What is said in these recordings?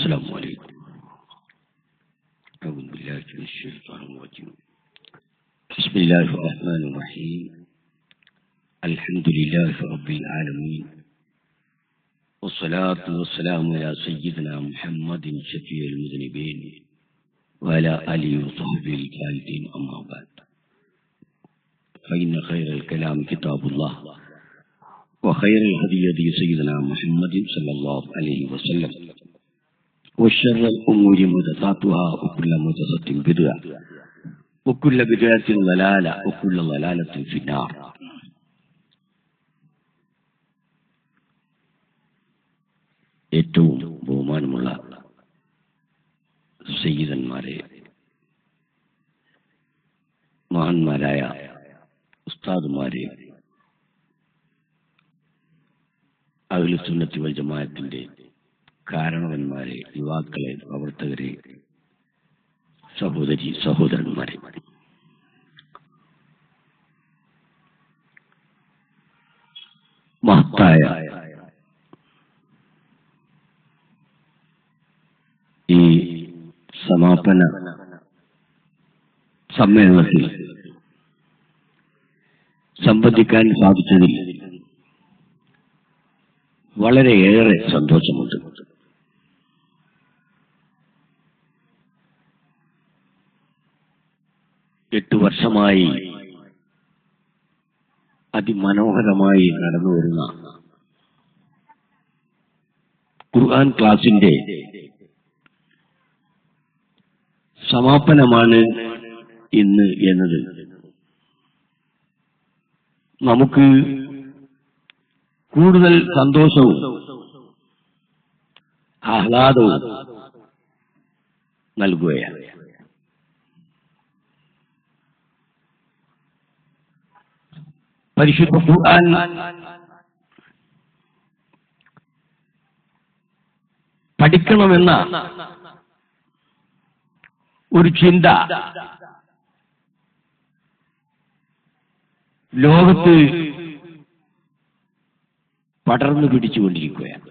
السلام عليكم. أعوذ بالله من الشيطان الرجيم. بسم الله الرحمن الرحيم. الحمد لله رب العالمين، والصلاة والسلام على سيدنا محمد شفيع المذنبين وعلى آله وصحبه الفائزين، أما بعد، فإن خير الكلام كتاب الله، وخير الهدي هدي سيدنا محمد صلى الله عليه وسلم، وشر الأمور محدثاتها، وكل محدثة بدعة، وكل بدعة ضلالة، وكل ضلالة في النار. ഏറ്റവും ബഹുമാനമുള്ള സയ്യിദന്മാരെ, മഹാന്മാരായ ഉസ്താദുമാരെ, അഹ്ലു സുന്നത്തി വൽ ജമാഅത്തിന്റെ കാരണവന്മാരെ, യുവാക്കളെ, പ്രവർത്തകരെ, സഹോദരി സഹോദരന്മാരെ, മഹത്തായ ഈ സമാപന സമ്മേളനത്തിൽ സംബന്ധിക്കാൻ സാധിച്ചതിൽ വളരെയേറെ സന്തോഷമുണ്ട്. എട്ട് വർഷമായി അതിമനോഹരമായി നടന്നുവരുന്ന ഖുർആൻ ക്ലാസിന്റെ സമാപനമാണ് ഇന്ന് എന്നത് നമുക്ക് കൂടുതൽ സന്തോഷവും ആഹ്ലാദവും നൽകുകയാണ്. പരിശുദ്ധ ഖുർആൻ പഠിക്കണമെന്ന ഒരു ചിന്ത ലോകത്ത് പടർന്നു പിടിച്ചുകൊണ്ടിരിക്കുകയാണ്.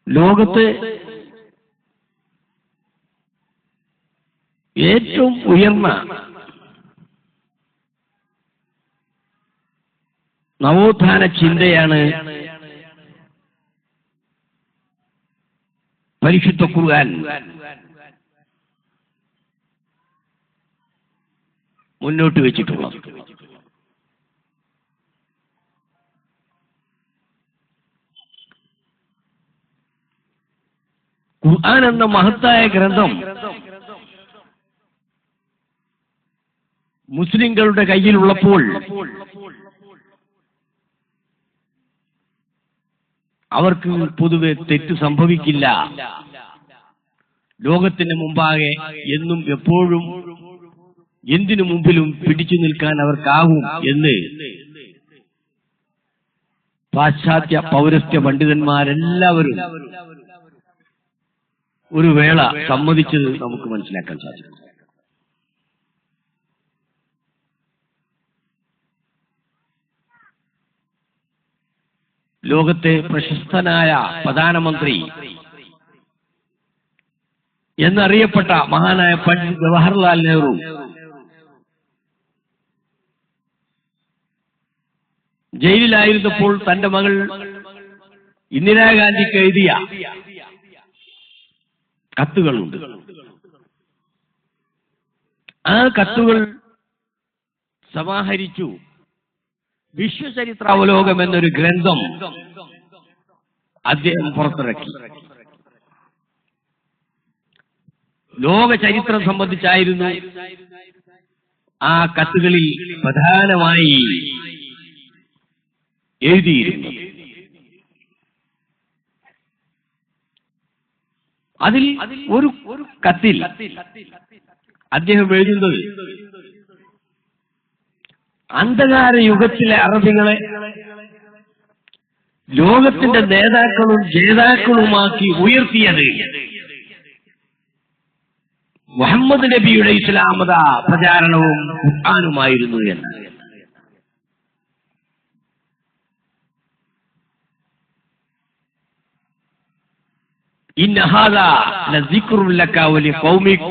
ലോകത്ത് ഏറ്റവും ഉയർന്ന നവോത്ഥാന ചിന്തയാണ് പരിശുദ്ധ ഖുർആൻ മുന്നോട്ട് വെച്ചിട്ടുള്ളത്. ഖുർആൻ എന്ന മഹത്തായ ഗ്രന്ഥം മുസ്ലിങ്ങളുടെ കയ്യിലുള്ളപ്പോൾ അവർക്ക് പൊതുവെ തെറ്റ് സംഭവിക്കില്ല. ലോകത്തിന് മുമ്പാകെ എന്നും എപ്പോഴും എന്തിനു മുമ്പിലും പിടിച്ചു നിൽക്കാൻ അവർക്കാകും എന്ന് പാശ്ചാത്യ പൗരസ്ത്യ പണ്ഡിതന്മാരെല്ലാവരും ഒരു വേള സമ്മതിച്ചത് നമുക്ക് മനസ്സിലാക്കാൻ സാധിക്കും. ലോകത്തെ പ്രശസ്തനായ പ്രധാനമന്ത്രി എന്നറിയപ്പെട്ട മഹാനായ പണ്ഡിറ്റ് ജവഹർലാൽ നെഹ്റു ജയിലിലായിരുന്നപ്പോൾ തന്റെ മകൾ ഇന്ദിരാഗാന്ധിക്ക് എഴുതിയ കത്തുകളുണ്ട്. ആ കത്തുകൾ സമാഹരിച്ചു വിശ്വചരിത്രാവലോകം എന്നൊരു ഗ്രന്ഥം അദ്ദേഹം പുറത്തിറക്കി. ലോക ചരിത്രം സംബന്ധിച്ചായിരുന്നു ആ കത്തുകളിൽ പ്രധാനമായി എഴുതിയിരുന്നു. അതിൽ ഒരു കത്തിൽ അദ്ദേഹം എഴുതുന്നത് അന്ധകാര യുഗത്തിലെ അറബികളെ ലോകത്തിന്റെ നേതാക്കളും ജേതാക്കളുമാക്കി ഉയർത്തിയത് മുഹമ്മദ് നബിയുടെ ഇസ്ലാമത പ്രചാരണവും ഖുർആനുമായിരുന്നു എന്ന്. ഇന്ന ഹാദാ ലസിക്റുൻ ലക വലിഖൗമിക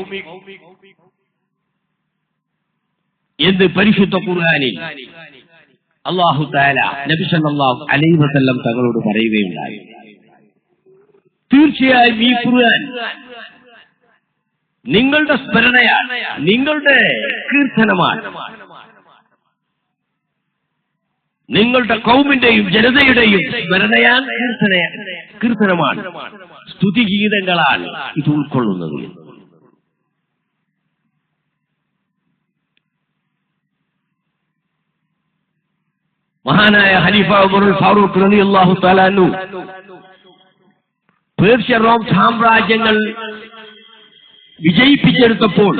എന്ന് പരിശുദ്ധ ഖുർആനിൽ അല്ലാഹു തആല നബി സല്ലല്ലാഹു അലൈഹി വസല്ലം തങ്ങളോട് പറയുകയുണ്ടായി. തീർച്ചയായും ഈ ഖുർആൻ നിങ്ങളുടെ സ്മരണയാണ്, നിങ്ങളുടെ കീർത്തനമാണ്, നിങ്ങളുടെ കൗമിന്റെയും ജനതയുടെയും സ്മരണയാൻ കീർത്തനമാണ്, സ്തുതിഗീതങ്ങളാണ് ഇത് ഉൾക്കൊള്ളുന്നത്. മഹാനായ ഖലീഫ ഉമറുൽ ഫാറൂഖ് റളിയല്ലാഹു തആല അൻഹു പേർഷ്യ റോം സാമ്രാജ്യങ്ങൾ വിജയിപ്പിച്ചെടുത്തപ്പോൾ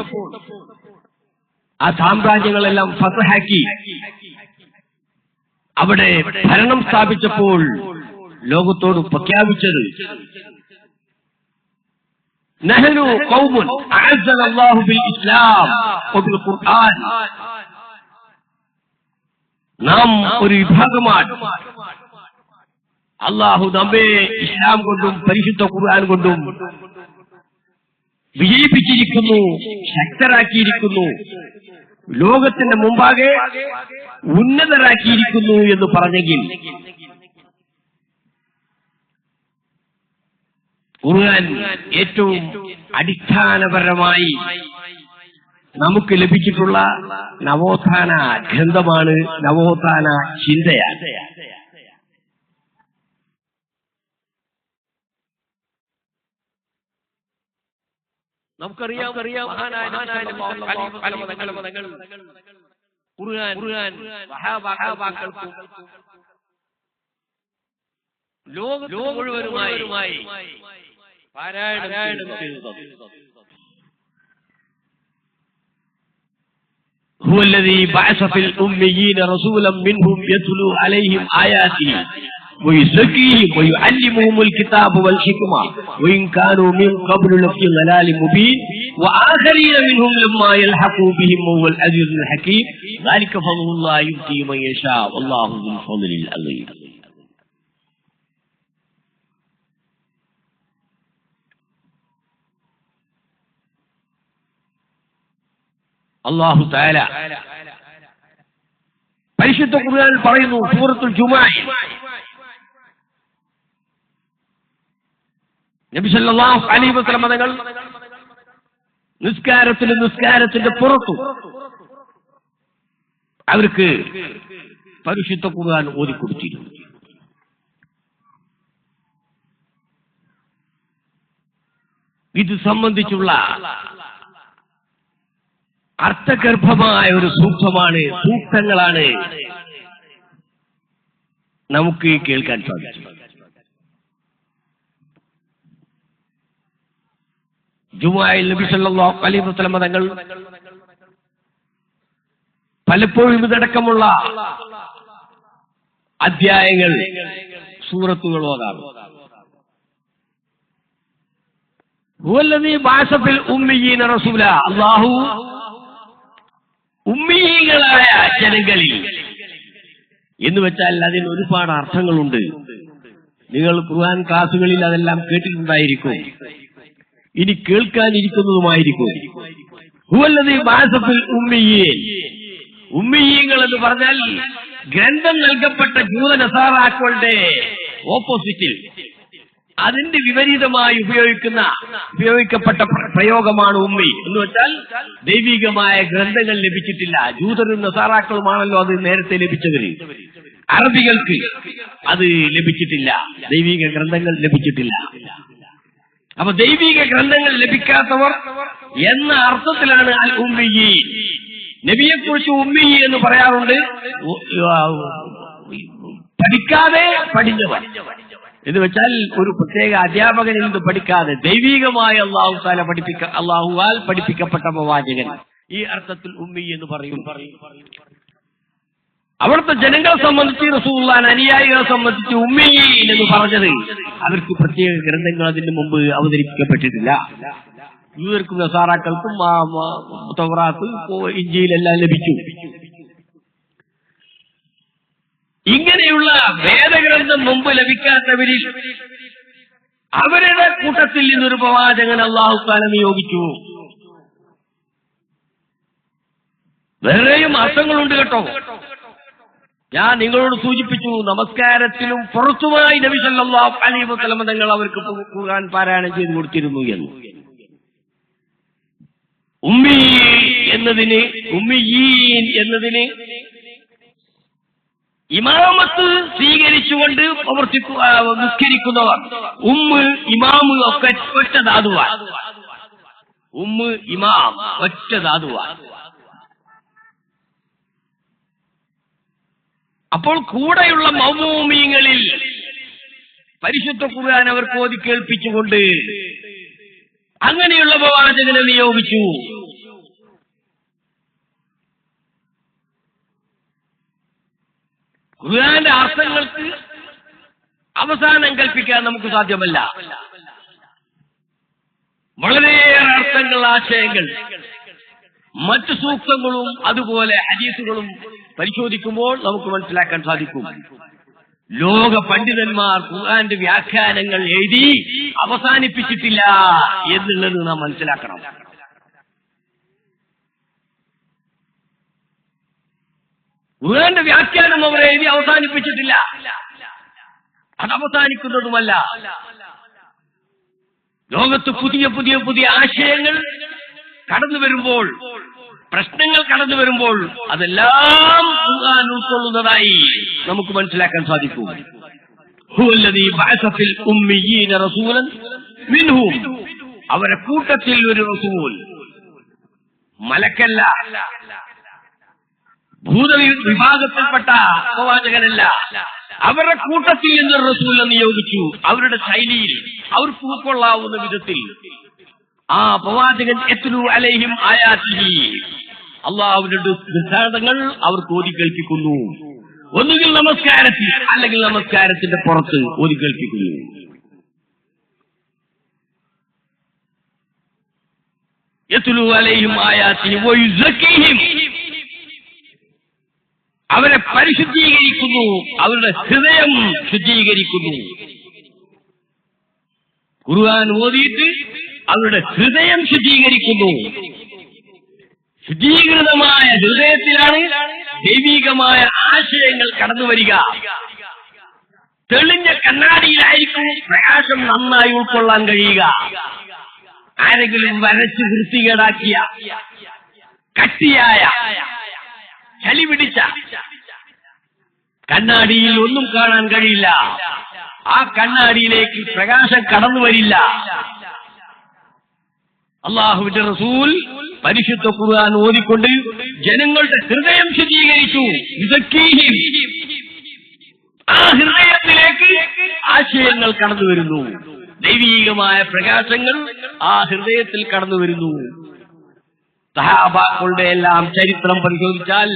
ആ സാമ്രാജ്യങ്ങളെല്ലാം ഫതഹാക്കി അവിടെ ഭരണം സ്ഥാപിച്ചപ്പോൾ ലോകത്തോട് പ്രഖ്യാപിച്ചത് നഹ്നു ഖൗമുൻ അഅസ്സന അല്ലാഹു ബിൽ ഇസ്ലാം വബിൽ ഖുർആൻ, നാം ഒരു വിഭാഗമാണ്, അല്ലാഹു നമ്മെ ഇസ്ലാം കൊണ്ടും പരിശുദ്ധ ഖുർആൻ കൊണ്ടും വിജയിപ്പിച്ചിരിക്കുന്നു, ശക്തരാക്കിയിരിക്കുന്നു, ലോകത്തിന്റെ മുമ്പാകെ ഉന്നതരാക്കിയിരിക്കുന്നു എന്ന് പറഞ്ഞെങ്കിൽ ഖുർആൻ ഏറ്റവും അടിസ്ഥാനപരമായി നമുക്ക് ലഭിച്ചിട്ടുള്ള നവോത്ഥാന ഗ്രന്ഥമാണ്, നവോത്ഥാന ചിന്തയാണ്. നമുക്കറിയാം ഖുർആൻ സഹാബാക്കൾക്കും ലോകം മുഴുവനുമായി പാരായണം ചെയ്തു. هو الذي بعث في الأميين رسولا منهم يتلو عليهم آياته ويزكيهم ويعلمهم الكتاب والحكمة وإن كانوا من قبل لفي ضلال مبين وآخرين منهم لما يلحقوا بهم وهو العزيز الحكيم ذلك فضل الله يؤتيه من يشاء والله ذو الفضل العظيم. അല്ലാഹു തആല പരിശുദ്ധ ഖുർആനിൽ പറയുന്നു, സൂറത്തുൽ ജുമുഅയിൽ നബി സല്ലല്ലാഹു അലൈഹി വസല്ലം തങ്ങൾ നിസ്കാരത്തിന്റെ പുറത്തു അവർക്ക് പരിശുദ്ധ ഖുർആൻ ഓതിക്കൊടുത്തിരുന്നു. ഇത് സംബന്ധിച്ചുള്ള അർത്ഥഗർഭമായ ഒരു സൂക്തങ്ങളാണ് നമുക്ക് കേൾക്കാൻ സാധിച്ചത്. ജുമുഅയിൽ നബി സല്ലല്ലാഹു അലൈഹി വസല്ലം തങ്ങൾ പലപ്പോഴും ഇതടക്കമുള്ള അധ്യായങ്ങൾ, സൂറത്തുകൾ ഓതാറുണ്ട്. ഹുവല്ലദീ ബഅസ ഫിൽ ഉമ്മiyyin റസൂല, അല്ലാഹു ഉമ്മീകളായ ജനങ്ങളിൽ എന്ന് വെച്ചാൽ അതിന് ഒരുപാട് അർത്ഥങ്ങളുണ്ട്. നിങ്ങൾ ഖുർആൻ ക്ലാസുകളിൽ അതെല്ലാം കേട്ടിട്ടുണ്ടായിരിക്കും, ഇനി കേൾക്കാനിരിക്കുന്നതുമായിരിക്കും. ഹുവല്ലദീ ബഅസ ഫിൽ ഉമ്മiyyin, ഉമ്മീയങ്ങൾ എന്ന് പറഞ്ഞാൽ ഗ്രന്ഥം നൽകപ്പെട്ട ജൂതനസാറാക്കളുടെ ഓപ്പോസിറ്റിൽ അതിന്റെ വിപരീതമായി ഉപയോഗിക്കപ്പെട്ട പ്രയോഗമാണ് ഉമ്മി എന്ന് വെച്ചാൽ ദൈവികമായ ഗ്രന്ഥങ്ങൾ ലഭിച്ചിട്ടില്ല. ജൂതരും നസാറാക്കളുമാണല്ലോ അത് നേരത്തെ ലഭിച്ചവര്. അറബികൾക്ക് അത് ലഭിച്ചിട്ടില്ല, ദൈവിക ഗ്രന്ഥങ്ങൾ ലഭിച്ചിട്ടില്ല. അപ്പൊ ദൈവിക ഗ്രന്ഥങ്ങൾ ലഭിക്കാത്തവർ എന്ന അർത്ഥത്തിലാണ് അൽ ഉമ്മിയീൻ. നബിയെ കുറിച്ച് ഉമ്മി എന്ന് പറയാറുണ്ട്, പഠിക്കാതെ പഠിച്ചവർ എന്ന് വെച്ചാൽ ഒരു പ്രത്യേക അധ്യാപകനിൽ നിന്ന് പഠിക്കാതെ ദൈവികമായ അള്ളാഹുവാൽ പഠിപ്പിക്കപ്പെട്ട പ്രവാചകൻ, ഈ അർത്ഥത്തിൽ ഉമ്മി എന്ന് പറയും. അവിടുത്തെ ജനങ്ങളെ സംബന്ധിച്ച് റസൂലുള്ളാഹിന്റെ അനുയായികളെ സംബന്ധിച്ച് ഉമ്മീൻ എന്ന് പറഞ്ഞത് അവർക്ക് പ്രത്യേക ഗ്രന്ഥങ്ങൾ അതിന് മുമ്പ് അവതരിപ്പിക്കപ്പെട്ടിട്ടില്ല. യൂതർക്കും നസാറാക്കൾക്കും തൗറാത്ത്, ഇഞ്ചീലെല്ലാം ലഭിച്ചു. ഇങ്ങനെയുള്ള വേദഗ്രന്ഥം മുമ്പ് ലഭിക്കാത്തവരിൽ അവരുടെ കൂട്ടത്തിൽ നിന്നൊരു പ്രവാചകൻ അല്ലാഹു തആല നിയോഗിച്ചു. വേറെയും അർത്ഥങ്ങളുണ്ട് കേട്ടോ. ഞാൻ നിങ്ങളോട് സൂചിപ്പിച്ചു, നമസ്കാരത്തിലും പുറത്തുമായി നബി സല്ലല്ലാഹു അലൈഹി വസല്ലം തങ്ങൾ അവർക്ക് ഖുർആൻ പാരായണം ചെയ്തു കൊടുത്തിരുന്നു എന്ന്. ഉമ്മീ എന്നതിന്, ഉമ്മിയീൻ എന്നതിന് ഇമാമത്ത് സ്വീകരിച്ചുകൊണ്ട് നിസ്കരിക്കുന്നവർ, ഉമ്മ് ഇമാമ് ഒക്കെ ഒറ്റ ധാതുവാണ്. ഉമ്മ് ഇമാം ഒറ്റ ധാതുവാണ്. അപ്പോൾ കൂടെയുള്ള മൗമൂമീങ്ങളിൽ പരിശുദ്ധ ഖുർആൻ അവർക്ക് ഓതി കേൾപ്പിച്ചുകൊണ്ട് അങ്ങനെയുള്ള പ്രവാചകനെ നിയോഗിച്ചു. ഖുർആന്റെ അർത്ഥങ്ങൾക്ക് അവസാനം കൽപ്പിക്കാൻ നമുക്ക് സാധ്യമല്ല. വളരെയേറെ അർത്ഥങ്ങൾ, ആശയങ്ങൾ, മറ്റു സൂക്തങ്ങളും അതുപോലെ ഹദീസുകളും പരിശോധിക്കുമ്പോൾ നമുക്ക് മനസ്സിലാക്കാൻ സാധിക്കും. ലോക പണ്ഡിതന്മാർ ഖുർആന്റെ വ്യാഖ്യാനങ്ങൾ എഴുതി അവസാനിപ്പിച്ചിട്ടില്ല എന്നുള്ളത് നാം മനസ്സിലാക്കണം. ഖുർആന്റെ വ്യാഖ്യാനം അവർ എഴുതി അവസാനിപ്പിച്ചിട്ടില്ല, അത് അവസാനിക്കുന്നതുമല്ല. ലോകത്ത് പുതിയ പുതിയ പുതിയ ആശയങ്ങൾ കടന്നു വരുമ്പോൾ, പ്രശ്നങ്ങൾ കടന്നു വരുമ്പോൾ അതെല്ലാം ഖുർആൻ ഉൾക്കൊള്ളുന്നതായി നമുക്ക് മനസ്സിലാക്കാൻ സാധിക്കും. ഹുവല്ലദീ ബഅസ ഫിൽ ഉമ്മiyyin റസൂലൻ മിൻഹും, അവരുടെ കൂട്ടത്തിൽ ഒരു റസൂൽ, മലക്കല്ല, ഭൂതവിഭാഗത്തിൽപ്പെട്ട പ്രവാചകനല്ല, അവരുടെ കൂട്ടത്തിൽ നിന്നൊരു റസൂലിനെ നിയോഗിച്ചു. അവരുടെ ശൈലിയിൽ, അവർക്ക് ഉൾക്കൊള്ളാവുന്ന വിധത്തിൽ ആ പ്രവാചകൻ യത്ലു അലൈഹിം ആയാതിഹി, അല്ലാഹുവിന്റെ ദൃഷ്ടാന്തങ്ങൾ അവർക്ക് ഓതി കേൾപ്പിക്കുന്നു. ഒന്നുകിൽ നമസ്കാരത്തിൽ, അല്ലെങ്കിൽ നമസ്കാരത്തിന്റെ പുറത്ത് ഓതി കേൾപ്പിക്കുന്നു. യത്ലു അലൈഹിം ആയാതിഹി വയുസക്കീഹിം, അവരെ പരിശുദ്ധീകരിക്കുന്നു, അവരുടെ ഹൃദയം ശുദ്ധീകരിക്കുന്നു. ഖുർആൻ ഓതിയിട്ട് അവരുടെ ഹൃദയം ശുദ്ധീകരിക്കുന്നു. ശുദ്ധീകൃതമായ ഹൃദയത്തിലാണ് ദൈവികമായ ആശയങ്ങൾ കടന്നു വരിക. തെളിഞ്ഞ കണ്ണാടിയിലായിരിക്കും പ്രകാശം നന്നായി ഉൾക്കൊള്ളാൻ കഴിയുക. ആരെങ്കിലും വരച്ച് വൃത്തികേടാക്കിയ, കട്ടിയായ, ചളി പിടിച്ച കണ്ണാടിയിൽ ഒന്നും കാണാൻ കഴിയില്ല. ആ കണ്ണാടിയിലേക്ക് പ്രകാശം കടന്നു വരില്ല. അല്ലാഹുവിന്റെ റസൂൽ പരിശുദ്ധ ഖുർആൻ ഓതിക്കൊണ്ട് ജനങ്ങളുടെ ഹൃദയം ശുദ്ധീകരിച്ചു. ആ ഹൃദയത്തിലേക്ക് ആശയങ്ങൾ കടന്നു വരുന്നു. ദൈവീകമായ പ്രകാശങ്ങൾ ആ ഹൃദയത്തിൽ കടന്നു വരുന്നു. സഹാബാക്കളുടെ എല്ലാം ചരിത്രം പരിശോധിച്ചാൽ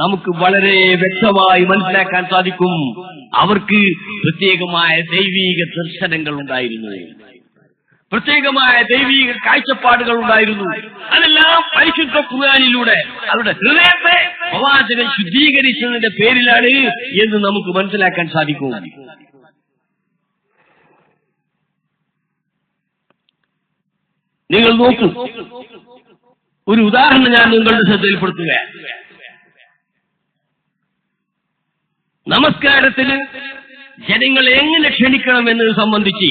നമുക്ക് വളരെ വ്യക്തമായി മനസ്സിലാക്കാൻ സാധിക്കും. അവർക്ക് പ്രത്യേകമായ ദൈവീക ദർശനങ്ങൾ ഉണ്ടായിരുന്നു, പ്രത്യേകമായ ദൈവീക കാഴ്ചപ്പാടുകൾ ഉണ്ടായിരുന്നു. അതെല്ലാം പരിശുദ്ധ ഖുർആനിലൂടെ അവരുടെ ഹൃദയത്തെ പ്രവാചകൻ ശുദ്ധീകരിച്ചതിന്റെ പേരിലാണ് എന്ന് നമുക്ക് മനസ്സിലാക്കാൻ സാധിക്കും. നിങ്ങൾ നോക്കൂ, ഒരു ഉദാഹരണം ഞാൻ നിങ്ങളുടെ ശ്രദ്ധയിൽപ്പെടുത്തുകയാണ്. നമസ്കാരത്തിന് ജനങ്ങളെ എങ്ങനെ ക്ഷണിക്കണം എന്നത് സംബന്ധിച്ച്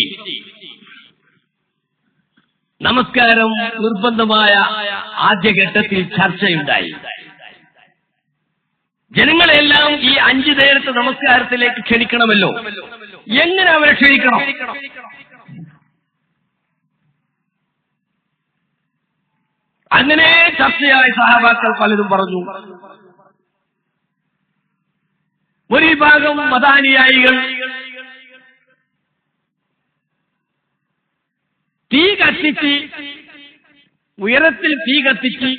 നമസ്കാരം നിർബന്ധമായ ആദ്യഘട്ടത്തിൽ ചർച്ചയുണ്ടായി. ജനങ്ങളെല്ലാം ഈ 5 നേരത്തെ നമസ്കാരത്തിലേക്ക് ക്ഷണിക്കണമല്ലോ. എങ്ങനെ അവരെ ക്ഷണിക്കണം? അങ്ങനെ ചർച്ചയായ സഹാബാക്കൾ പലരും പറഞ്ഞു. ഒരു വിഭാഗം മതാനുയായികൾ തീ കത്തിച്ച്, ഉയരത്തിൽ തീ കത്തിച്ച്,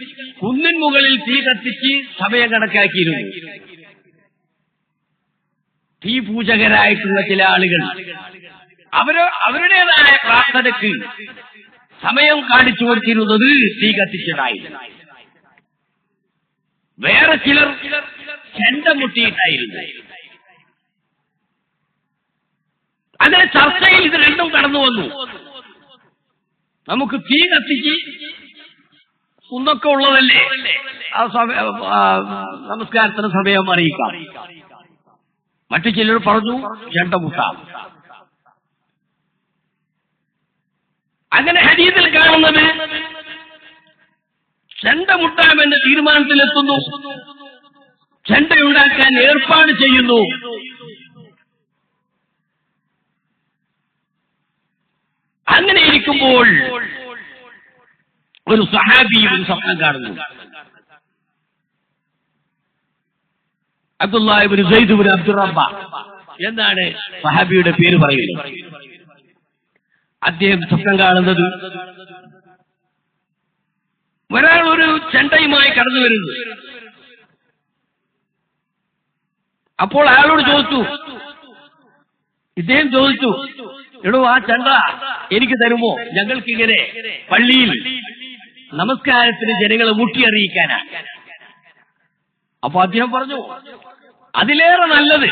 കുന്നിൻ മുകളിൽ തീ കത്തിച്ച് സമയം കണക്കാക്കിയിരുന്നു. തീ പൂജകരായിട്ടുള്ള ചില ആളുകൾ അവരുടേതായ പ്രാർത്ഥനയ്ക്ക് സമയം കാണിച്ചു കൊടുത്തിരുന്നത് തീ കത്തിച്ചിട്ടായിരുന്നു. വേറെ ചിലർ ചെണ്ട മുട്ടിയിട്ടായിരുന്നു. അങ്ങനെ ചർച്ചയിൽ ഇത് രണ്ടും കടന്നു വന്നു. നമുക്ക് തീ കത്തിച്ച് കുന്നൊക്കെ ഉള്ളതല്ലേ, നമസ്കാരത്തിന് സമയം അറിയിക്കാം. മറ്റു ചിലർ പറഞ്ഞു ചെണ്ട മുട്ടാം. അങ്ങനെ ഹദീസിൽ കാണുന്നത് ചെണ്ട മുട്ടാമെന്ന തീരുമാനത്തിലെത്തുന്നു, ചെണ്ടയുണ്ടാക്കാൻ ഏർപ്പാട് ചെയ്യുന്നു. അങ്ങനെ ഇരിക്കുമ്പോൾ ഒരു സഹാബി ഒരു സ്വപ്നം കാണുന്നു. അബ്ദുല്ലാഹ് ഇബ്നു സയ്യിദ് ഇബ്നു അബ്ദുറബ്ബ എന്നാണ് സഹാബിയുടെ പേര് പറയുന്നത്. അദ്ദേഹം സ്വപ്നം കാണുന്നത് ഒരാൾ ഒരു ചെണ്ടയുമായി കടന്നു വരുന്നു. അപ്പോൾ അയാളോട് ചോദിച്ചു, ഇദ്ദേഹം ചോദിച്ചു, എടോ ആ ചെണ്ട എനിക്ക് തരുമോ? ഞങ്ങൾക്കിങ്ങനെ പള്ളിയിൽ നമസ്കാരത്തിന് ജനങ്ങളെ മുട്ടിയറിയിക്കാനാണ്. അപ്പൊ അദ്ദേഹം പറഞ്ഞു, അതിലേറെ നല്ലത്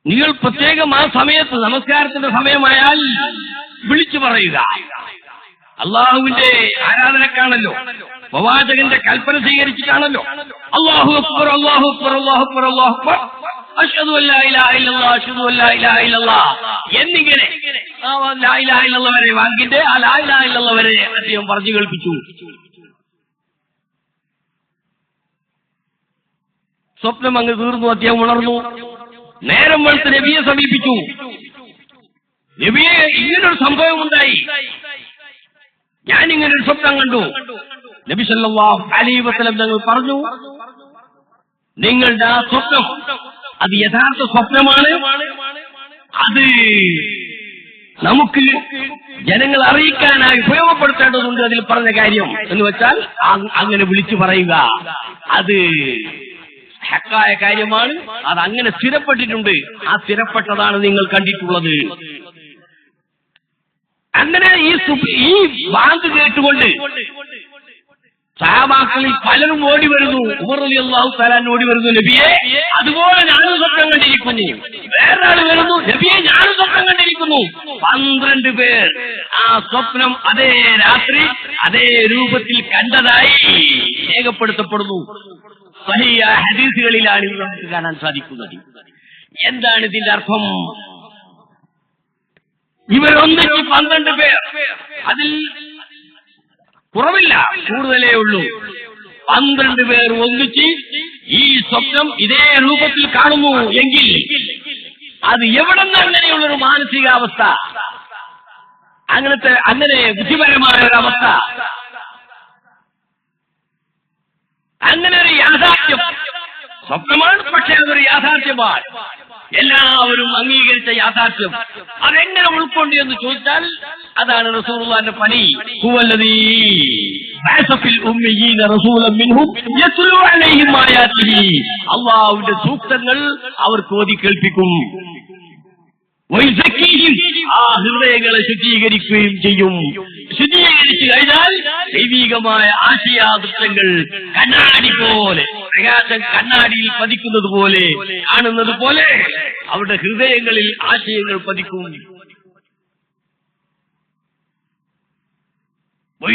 നിങ്ങൾ പ്രത്യേകം ആ സമയത്ത് നമസ്കാരത്തിന്റെ സമയമായാൽ വിളിച്ചു പറയുക. അള്ളാഹുവിന്റെ ആരാധനക്കാണല്ലോ, പ്രവാചകന്റെ കൽപ്പന സ്വീകരിച്ചിട്ടാണല്ലോ അല്ലാഹു അക്ബർ അല്ലാഹു അക്ബർ അല്ലാഹു അക്ബർ അല്ലാഹു അക്ബർ അശ്ഹദു അല്ലാ ഇലാഹ ഇല്ലല്ലാഹ് അശ്ഹദു അല്ലാ ഇലാഹ ഇല്ലല്ലാഹ് എന്നിങ്ങനെ ലാ ഇലാഹ ഇല്ലല്ലാഹ് വരെ വാങ്ങിന്റെ ആ ലാ ഇലാഹ ഇല്ലല്ലാഹ് വരെ അദ്ദേഹം പറഞ്ഞു കേൾപ്പിച്ചു. സ്വപ്നം അങ്ങ് തീർന്നു. അദ്ദേഹം ഉണർന്നു. നേരം വെളുത്ത് നബിയെ സമീപിച്ചു. നബിയെ, ഇങ്ങനൊരു സംഭവം ഉണ്ടായി, ഞാനിങ്ങനൊരു സ്വപ്നം കണ്ടു. നബി സല്ലല്ലാഹു അലൈഹി വസല്ലം തങ്ങൾ പറഞ്ഞു, നിങ്ങളുടെ ആ സ്വപ്നം അത് യഥാർത്ഥ സ്വപ്നമാണ്. അത് നമുക്ക് ജനങ്ങൾ അറിയിക്കാനായി ഉപയോഗപ്പെടുത്തേണ്ടതുണ്ട്. അതിൽ പറഞ്ഞ കാര്യം എന്ന് വെച്ചാൽ അങ്ങനെ വിളിച്ചു പറയുക, അത് ഹക്കായ കാര്യമാണ്. അത് അങ്ങനെ സ്ഥിരപ്പെട്ടിട്ടുണ്ട്. ആ സ്ഥിരപ്പെട്ടതാണ് നിങ്ങൾ കണ്ടിട്ടുള്ളത്. അങ്ങനെ ഈ ബാങ്ക് കേട്ടുകൊണ്ട് സഹാബാക്കളിൽ പലരും ഓടി വരുന്നു. ഉമർ റളിയല്ലാഹു തആല ഓടി വരുന്നു, നബിയെ അതുപോലെ ഞാനും സ്വപ്നം കണ്ടിരിക്കുന്നു. വേറൊരാൾ വരുന്നു, നബിയെ ഞാനും സ്വപ്നം കണ്ടിരിക്കുന്നു. 12 പേർ ആ സ്വപ്നം അതേ രാത്രി അതേ രൂപത്തിൽ കണ്ടതായി രേഖപ്പെടുത്തപ്പെടുന്നു. സഹീഹ ഹദീസുകളിലാണ് ഇത് നമുക്ക് കാണാൻ സാധിക്കുന്നത്. എന്താണ് ഇതിന്റെ അർത്ഥം? ഇവരൊന്നിച്ച് 12 പേർ, അതിൽ കുറവില്ല, കൂടുതലേ ഉള്ളൂ. 12 പേർ ഒന്നിച്ച് ഈ സ്വപ്നം ഇതേ രൂപത്തിൽ കാണുന്നു എങ്കിൽ അത് എവിടെ നിന്ന് അങ്ങനെയുള്ളൊരു മാനസികാവസ്ഥ, അങ്ങനെ ബുദ്ധിപരമായ ഒരവസ്ഥ, അങ്ങനെ ഒരു യാഥാർത്ഥ്യം? സ്വപ്നമാണ്, പക്ഷേ അതൊരു യാഥാർത്ഥ്യമാണ്. എല്ലാവരും അംഗീകരിച്ച യാഥാർത്ഥ്യം. അതെങ്ങനെ ഉൾക്കൊണ്ടു എന്ന് ചോദിച്ചാൽ അതാണ് റസൂലുള്ളാഹിന്റെ പണി. ഹുവല്ലദീ ബഅസ ഫിൽ ഉമ്മiyyin റസൂലൻ മിൻഹും യത്ലു അലൈഹിം ആയാതിഹി. അല്ലാഹുവിന്റെ സൂക്തങ്ങൾ അവർക്ക് ഓതി കേൾപ്പിക്കും. ആ ഹൃദയങ്ങളെ ശുദ്ധീകരിക്കുകയും ചെയ്യും. ശുദ്ധീകരിച്ചു കഴിഞ്ഞാൽ ദൈവികമായ ആശയാദൃശ്യങ്ങൾ കണ്ണാടി പോലെ, പ്രകാശം കണ്ണാടിയിൽ പതിക്കുന്നത് പോലെ, കാണുന്നത് പോലെ അവരുടെ ഹൃദയങ്ങളിൽ ആശയങ്ങൾ പതിക്കും. ഈ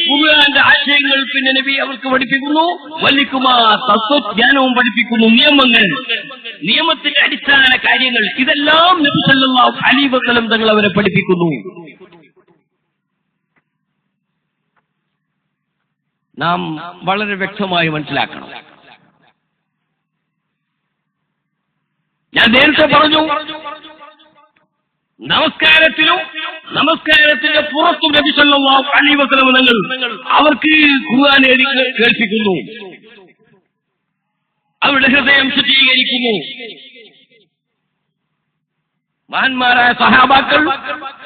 ഖുർആന്റെ ആശയങ്ങൾ പിന്നെ നബി അവർക്ക് പഠിപ്പിക്കുന്നു. വല്ലിക്കുമാ തത്വജ്ഞാനവും പഠിപ്പിക്കുന്നു. നിയമത്തിന്റെ അടിസ്ഥാന കാര്യങ്ങൾ ഇതെല്ലാം നബി സല്ലല്ലാഹു അലൈഹി വസല്ലം തങ്ങൾ അവരെ പഠിപ്പിക്കുന്നു. നാം വളരെ വ്യക്തമായി മനസ്സിലാക്കണം. ഞാൻ നേരത്തെ പറഞ്ഞു, നമസ്കാരത്തിന്റെ പുറത്തും നബി സല്ലല്ലാഹു അലൈഹി വസല്ലം തങ്ങൾ അവർക്ക് ഖുർആൻ കേൾപ്പിക്കുന്നു. അവരുടെ ഹൃദയം ശുദ്ധീകരിക്കുന്നു. മഹാന്മാരായ സഹാബാക്കൾ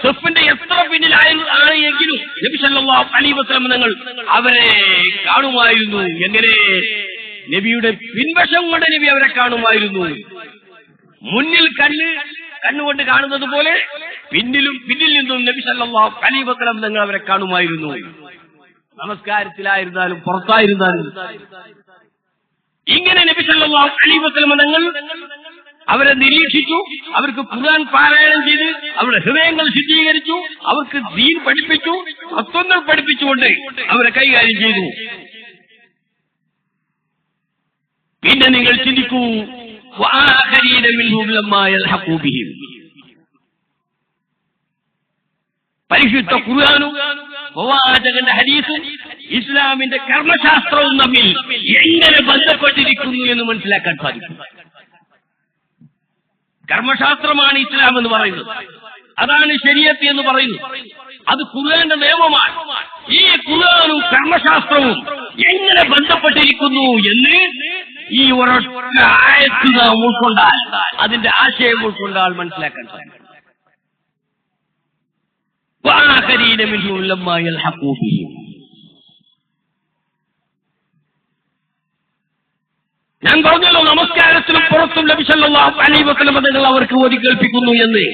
സഫിന്റെ എത്ര പിന്നിലാണ് എങ്കിലും നബി സല്ലല്ലാഹു അലൈഹി വസല്ലം തങ്ങൾ അവരെ കാണുമായിരുന്നു. എങ്ങനെ? നബിയുടെ പിൻവശം കൊണ്ട് നബി അവരെ കാണുമായിരുന്നു. മുന്നിൽ കണ്ണുകൊണ്ട് കാണുന്നത് പോലെ പിന്നിൽ നിന്നും നബി സല്ലല്ലാഹു അലൈഹി വസല്ലം തങ്ങൾ അവരെ കാണുമായിരുന്നു. നമസ്കാരത്തിലായിരുന്നാലും പുറത്തായിരുന്നാലും ഇങ്ങനെ നബി സല്ലല്ലാഹു അലൈഹി വസല്ലം തങ്ങൾ അവരെ നിരീക്ഷിച്ചു, അവർക്ക് ഖുർആൻ പാരായണം ചെയ്ത് അവരുടെ ഹൃദയങ്ങൾ ശുദ്ധീകരിച്ചു, അവർക്ക് ദീൻ പഠിപ്പിച്ചു, തത്വങ്ങൾ പഠിപ്പിച്ചുകൊണ്ട് അവരെ കൈകാര്യം ചെയ്തു. പിന്നെ നിങ്ങൾ ചിന്തിക്കൂ, വആഖരീന മിൻഹും ലമ്മാ യൽഹഖൂ ബിഹിം. പരിശുദ്ധ ഖുർആനും പ്രവാചകന്റെ ഹദീസും ഇസ്ലാമിന്റെ കർമ്മശാസ്ത്രവും തമ്മിൽ എങ്ങനെ ബന്ധപ്പെട്ടിരിക്കുന്നു എന്ന് മനസ്സിലാക്കാൻ സാധിക്കും. കർമ്മശാസ്ത്രമാണ് ഇസ്ലാം എന്ന് പറയുന്നത്, അതാണ് ശരീഅത്ത് എന്ന് പറയുന്നത്, അത് ഖുർആന്റെ നിയമമാണ്. ഈ ഖുർആനും കർമ്മശാസ്ത്രവും എങ്ങനെ ബന്ധപ്പെട്ടിരിക്കുന്നു എന്ന് ഈ ഒരൊറ്റ ആയത്ത് നാം ഉൾക്കൊണ്ടാൽ, അതിന്റെ ആശയം ഉൾക്കൊണ്ടാൽ മനസ്സിലാക്കാൻ സാധിക്കും. വആഖരീന മിൻഹും ലമ്മാ യൽഹഖൂ ബിഹിം. ഞാൻ പറഞ്ഞല്ലോ, നമസ്കാരത്തിലും പുറത്തും നബി സല്ലല്ലാഹു അലൈഹി വസല്ലം തങ്ങൾ അവർക്ക് ഓതി കേൾപ്പിക്കുന്നു എന്ന്.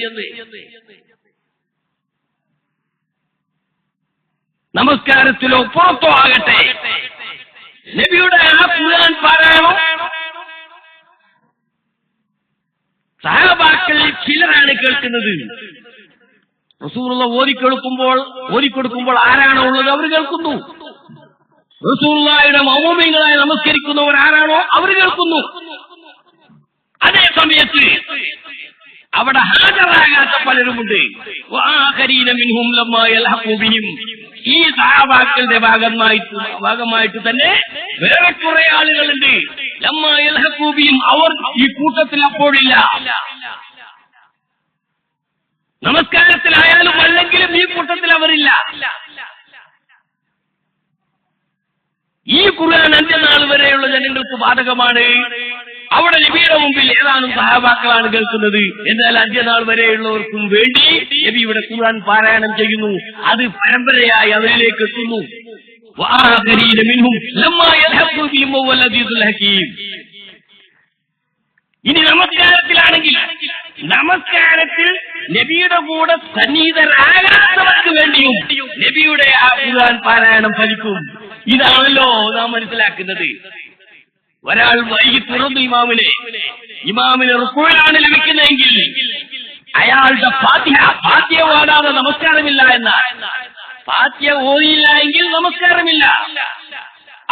നമസ്കാരത്തിലോ പുറത്തോ ആകട്ടെ, നബിയുടെ ആ ഖുർആൻ പാരായണം സഹാബാക്കളിൽ ചിലരാണ് കേൾക്കുന്നത്. റസൂലുള്ളാഹി ഓതിക്കൊടുക്കുമ്പോൾ ആരാണോ ഉള്ളത് അവർ കേൾക്കുന്നു. റസൂലുള്ളാഹിയുടെ മഅ്മൂമീങ്ങളായി നമസ്കരിക്കുന്നവർ ആരാണോ അവർ കേൾക്കുന്നു. അതേ സമയത്ത് അവിടെ ഹാജരാകാത്ത പലരുമുണ്ട്. വആഖരീന മിൻഹും ലമ്മാ യൽഹഖൂ ബിഹിം. ഈ സഹാബാക്കളുടെ ഭാഗമായിട്ട് തന്നെ വേറെ കുറെ ആളുകളുണ്ട്. ലമ്മാ യൽഹഖൂ ബിഹിം, അവർ ഈ കൂട്ടത്തിൽ അപ്പോഴില്ല. നമസ്കാരത്തിലായാലും അല്ലെങ്കിലും ഈ കൂട്ടത്തിൽ അവരില്ല. ഈ ഖുർആൻ അന്ത്യനാൾ വരെയുള്ള ജനങ്ങൾക്ക് ബാധകമാണ്. അവിടെ നബിയുടെ മുമ്പിൽ ഏതാനും സഹാബാക്കളാണ് കേൾക്കുന്നത്. എന്നാൽ അന്ത്യനാൾ വരെയുള്ളവർക്കും വേണ്ടി നബി ഇവിടെ ഖുർആൻ പാരായണം ചെയ്യുന്നു. അത് പരമ്പരയായി അവരിലേക്ക് എത്തുന്നു. വആഖരീന മിൻഹും ലമ്മാ യൽഹഖൂ ബിഹിം വൽ അദീദുൽ ഹകീം. ഇനി നമസ്കാരത്തിലാണെങ്കിൽ, നമസ്കാരത്തിൽ നബിയുടെ കൂടെ സന്നിഹിതരാകാത്തവർക്ക് വേണ്ടിയും നബിയുടെ ആ ഖുർആൻ പാരായണം ഫലിക്കും. ഇതാണല്ലോ നാം മനസ്സിലാക്കുന്നത്. ഒരാൾ വൈകി തുറന്നു ഇമാമിന് റുക്കൂഇലാണ് ലഭിക്കുന്നതെങ്കിൽ അയാളുടെ ഫാത്തിഹ ഓതാതെ നമസ്കാരമില്ല എന്നാൽ, ഫാത്തിഹ ഓതിയില്ല എങ്കിൽ നമസ്കാരമില്ല.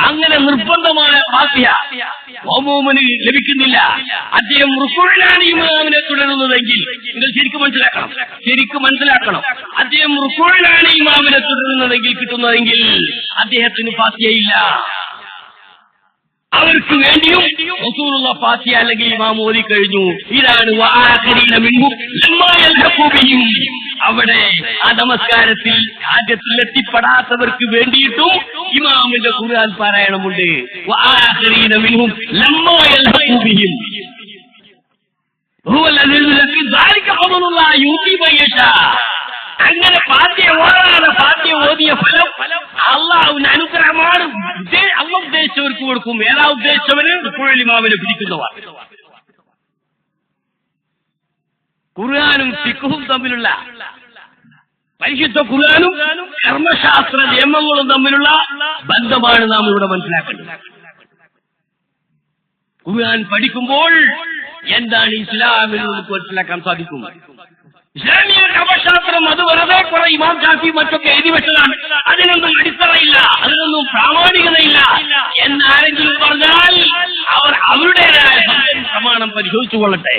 അങ്ങനെ നിർബന്ധമായ ഫാത്തിഹ മഅ്മൂമിന് ലഭിക്കുന്നില്ല. അദ്ദേഹം റുക്കൂഇലാണ് ഇമാമിനെ തുടരുന്നതെങ്കിൽ, നിങ്ങൾ ശരിക്കും മനസ്സിലാക്കണം, അദ്ദേഹം റുക്കൂഇലാണ് ഇമാമിനെ തുടരുന്നതെങ്കിൽ കിട്ടുന്നതെങ്കിൽ അദ്ദേഹത്തിന് ഫാത്തിഹയില്ല. അവർക്ക് വേണ്ടിയും റസൂലുള്ളാഹി ഫാത്തിഹ അല്ലെങ്കിൽ ഇമാം ഓതി കഴിഞ്ഞു. ഇതാണ് വആഖരീന മിൻഹും ലമ്മാ യൽഹഖൂ ബിഹിം. അവിടെ ആ നമസ്കാരത്തിൽ ആദ്യത്തിൽ എത്തിപ്പെടാത്തവർക്ക് വേണ്ടിയിട്ടും ഇമാമിന്റെ ഖുർആൻ പാരായണമുണ്ട്. വആഖരീന മിൻഹും ലമ്മാ യൽഹഖൂ ബിഹിം. ഹുവൽ അസീസുൽ ഹകീം. ദാലിക ഫദ്ലുല്ലാഹി യുതി മൻ യശാ. അങ്ങനെ ഫാത്തിഹ ഓതാതെ ഫാത്തിഹ ഓതിയ ഫലം അല്ലാഹുവിന്റെ അനുഗ്രഹമാണ്. അല്ലാഹു ഉദ്ദേശിച്ചവർക്ക് കൊടുക്കും. ഏതാ ഉദ്ദേശിച്ചവന്? റുക്കൂഇൽ ഇമാമിനെ പിടിക്കുന്നവർ. ഖുർആനും ഫിഖ്ഹും തമ്മിലുള്ള, പരിശുദ്ധ ഖുർആനും കർമ്മശാസ്ത്ര നിയമങ്ങളും തമ്മിലുള്ള ബന്ധമാണ് നാം ഇവിടെ മനസ്സിലാക്കേണ്ടത്. ഖുർആൻ പഠിക്കുമ്പോൾ എന്താണ് ഇസ്ലാമിൽ നമുക്ക് മനസ്സിലാക്കാൻ സാധിക്കും. ഇസ്ലാമിക കർമ്മശാസ്ത്രം അത് വെറുതെ കുറെ ഇമാം ഷാഫി മറ്റൊക്കെ എഴുതി വെച്ചതാണ്, അതിനൊന്നും അടിത്തറയില്ല, അതിനൊന്നും പ്രാമാണികതയില്ല എന്നാരെങ്കിലും പറഞ്ഞാൽ അവർ അവരുടേതായ പ്രമാണം പരിശോധിച്ചു കൊള്ളട്ടെ.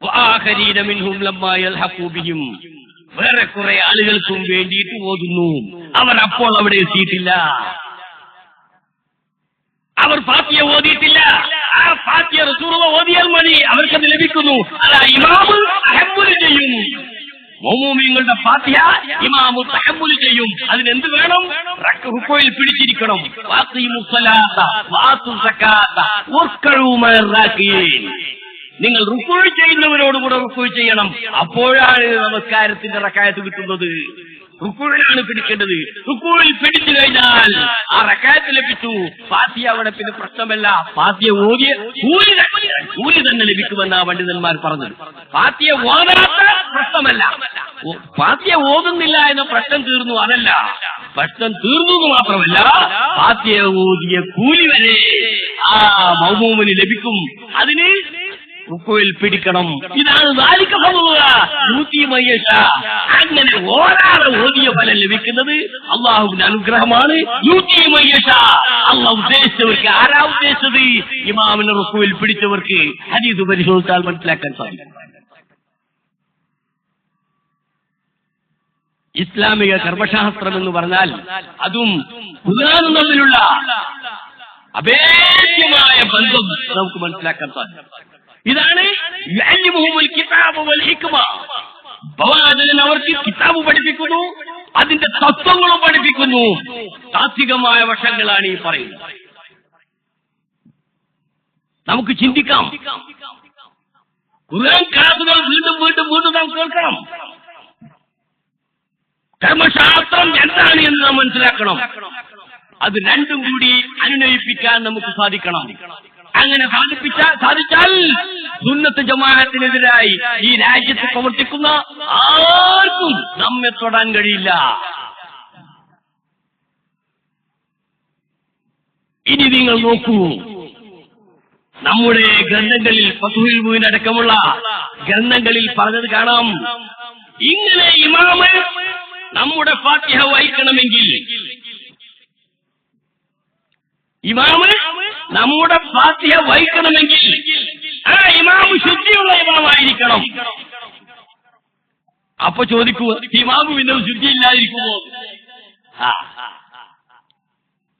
വആഖരീന മിൻഹും ലമ്മാ യൽഹഖൂ ബിഹിം. വേറെ കുറെ ആളുകൾക്കും വേണ്ടിയിട്ട് ഓതുന്നു. അവർ അപ്പോൾ അവിടെ എത്തിയിട്ടില്ല. അവർ ഫാത്തിഹ ഓതിയിട്ടില്ല. ആ ഫാത്തിഹ റസൂലുള്ളാഹി ഓതിയാൽ മതി, അവർക്കത് ലഭിക്കുന്നു. അതാ ഇമാമ് തഹമ്മുൽ ചെയ്യും. മഅ്മൂമീങ്ങളുടെ ഫാത്തിഹ ഇമാമ് തഹമ്മുൽ ചെയ്യും. അതിനെന്ത് വേണം? റുക്കൂഇൽ പിടിച്ചിരിക്കണം. വഅഖീമുസ്സലാത്ത വആത്തുസ് സകാത്ത വർക്കഉ മഅർ-റാക്കിഈൻ. നിങ്ങൾ റുക്കൂഇ ചെയ്യുന്നവരോടുകൂടെ റുക്കൂഇ ചെയ്യണം. അപ്പോഴാണ് നമസ്കാരത്തിന്റെ റക്അത്ത് കിട്ടുന്നത്. റുക്കൂഇലാണ് പിടിക്കേണ്ടത്. റുക്കൂഇൽ പിടിച്ചു കഴിഞ്ഞാൽ ആ റക്അത്ത് ലഭിച്ചു. ഫാത്തിഹ അവിടെ പിന്നെ പ്രശ്നമല്ല. ഫാത്തിഹ ഓതിയ കൂലി തന്നെ ലഭിക്കുമെന്നാണ് പണ്ഡിതന്മാർ പറഞ്ഞത്. ഫാത്തിഹ ഓതാത്ത പ്രശ്നമല്ല, ഫാത്തിഹ ഓതുന്നില്ല എന്ന പ്രശ്നം തീർന്നു. അതല്ല, ഭക്ഷണം തീർന്നു മാത്രമല്ല ഫാത്തിഹ ഓതിയ കൂലി വരെ ആ മൗമൂമിന് ലഭിക്കും. അതിന് റുക്കുവിൽ പിടിക്കണം. ഇതാണ് അങ്ങനെ ഓരാളെ ഓതിയ ഫലം ലഭിക്കുന്നത് അള്ളാഹുവിന്റെ അനുഗ്രഹമാണ്. അള്ളാഹ് ഉദ്ദേശിച്ചവർക്ക്, ആരാ ഉദ്ദേശിച്ചത്? ഇമാമിനെ റുക്കുവിൽ പിടിച്ചവർക്ക്. ഹദീസ് പരിശോധിച്ചാൽ മനസ്സിലാക്കാൻ സാധിക്കും. ഇസ്ലാമിക കർമ്മശാസ്ത്രം എന്ന് പറഞ്ഞാൽ അതും ഖുർആനും തമ്മിലുള്ള അഭേദ്യമായ ബന്ധം നമുക്ക് മനസ്സിലാക്കാൻ സാധിക്കും. ഇതാണ് അവർക്ക് കിതാബ് പഠിപ്പിക്കുന്നു, അതിന്റെ തത്വങ്ങളും പഠിപ്പിക്കുന്നു. താത്വികമായ വശങ്ങളാണ് ഈ പറയുന്നത്. നമുക്ക് ചിന്തിക്കാം. ഖുർആൻ ക്ലാസുകൾ വീണ്ടും വീണ്ടും വീണ്ടും നാം കേൾക്കണം. കർമ്മശാസ്ത്രം എന്താണ് എന്ന് നാം മനസ്സിലാക്കണം. അത് രണ്ടും കൂടി അനുനയിപ്പിക്കാൻ നമുക്ക് സാധിക്കണം. അങ്ങനെ സാധിച്ചാൽ സുന്നത്ത് ജമാഅത്തിനെതിരായി ഈ രാജ്യത്ത് പ്രവർത്തിക്കുന്ന ആർക്കും നമ്മെ തൊടാൻ കഴിയില്ല. ഇനി നിങ്ങൾ നോക്കൂ, നമ്മുടെ ഗ്രന്ഥങ്ങളിൽ ഫത്ഹുൽ മുഈൻ അടക്കമുള്ള ഗ്രന്ഥങ്ങളിൽ പറഞ്ഞത് കാണാം. ഇങ്ങനെ ഇമാമ് നമ്മുടെ ഫാത്തിഹ വായിക്കണമെങ്കിൽ, ഇമാമ് നമ്മുടെ ഫാത്തിഹ വായിക്കണമെങ്കിൽ ആ ഇമാമ് ശുദ്ധിയുള്ള ഇമാമായിരിക്കണം. അപ്പൊ ചോദിക്കൂ, ഇമാമു പിന്നെ ശുദ്ധിയില്ലാതിരിക്കുമോ?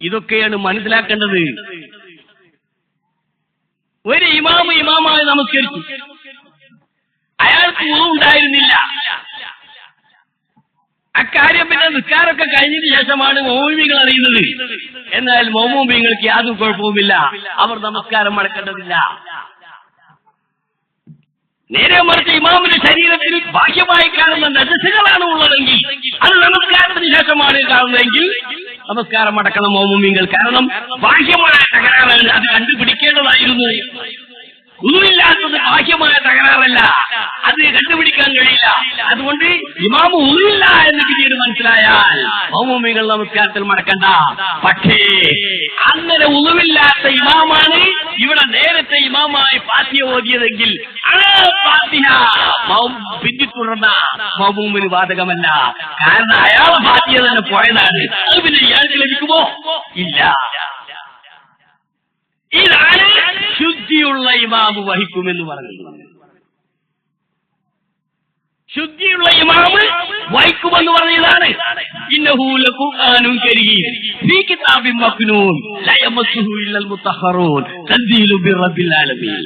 ഇതൊക്കെയാണ് മനസ്സിലാക്കേണ്ടത്. ഒരു ഇമാമായി നമസ്കരിച്ചു, അയാൾക്ക് ഉണ്ടായിരുന്നില്ല. അക്കാര്യം പിന്നെ നിസ്കാരമൊക്കെ കഴിഞ്ഞതിന് ശേഷമാണ് മൗമൂമികൾ അറിയുന്നത്. എന്നാൽ മൗമൂമിങ്ങൾക്ക് യാതൊരു കുഴപ്പവുമില്ല, അവർ നമസ്കാരം മടക്കേണ്ടതില്ല. നേരെ മറിച്ച് ഇമാമിന്റെ ശരീരത്തിൽ ബാഹ്യമായി കാണുന്ന നജസുകളാണ് ഉള്ളതെങ്കിൽ, അത് നമസ്കാരത്തിന് ശേഷമാണ് കാണുന്നതെങ്കിൽ നമസ്കാരം അടക്കണം മൗമൂമികൾ. കാരണം ബാഹ്യമായ തകരാറാണ്, അത് കണ്ടുപിടിക്കേണ്ടതായിരുന്നു. ഉളുവില്ലാത്തത് ബാഹ്യമായ തകരാറല്ല, അത് കണ്ടുപിടിക്കാൻ കഴിയില്ല. അതുകൊണ്ട് ഇമാമ് ഉളുവില്ല എന്ന് പിന്നീട് മനസ്സിലായാൽ മൗമൂമികൾ നമസ്കാരത്തിൽ മടക്കണ്ട. പക്ഷേ അങ്ങനെ ഉളുവില്ലാത്ത ഇമാമാണ് ഇവിടെ നേരത്തെ ഇമാമായി ഫാത്തിഹ ഓതിയതെങ്കിൽ ആ ഫാത്തിഹ പിന്തുടർന്ന മൗമൂമിന് ബാധകമല്ല. കാരണം അയാളെ ഫാത്തിഹ തന്നെ പോയതാണ്. അത് പിന്നെ ഇയാൾക്ക് ലഭിക്കുമോ? ഇല്ല. ഇതാണ് ശുദ്ധിയുള്ള ഇമാമ് വഹിക്കുമെന്ന് പറയുന്നത്. ശുദ്ധിയുള്ള ഇമാമ് വഹിക്കുമെന്ന് പറഞ്ഞതാണ്. ഇന്നഹു ലഖുർആനുൻ കരീം ഫീ കിതാബിൻ മക്നൂൻ ലാ യമസ്സുഹു ഇല്ലൽ മുത്തഹ്ഹറൂൻ തൻസീലു ബിറബ്ബിൽ ആലമീൻ.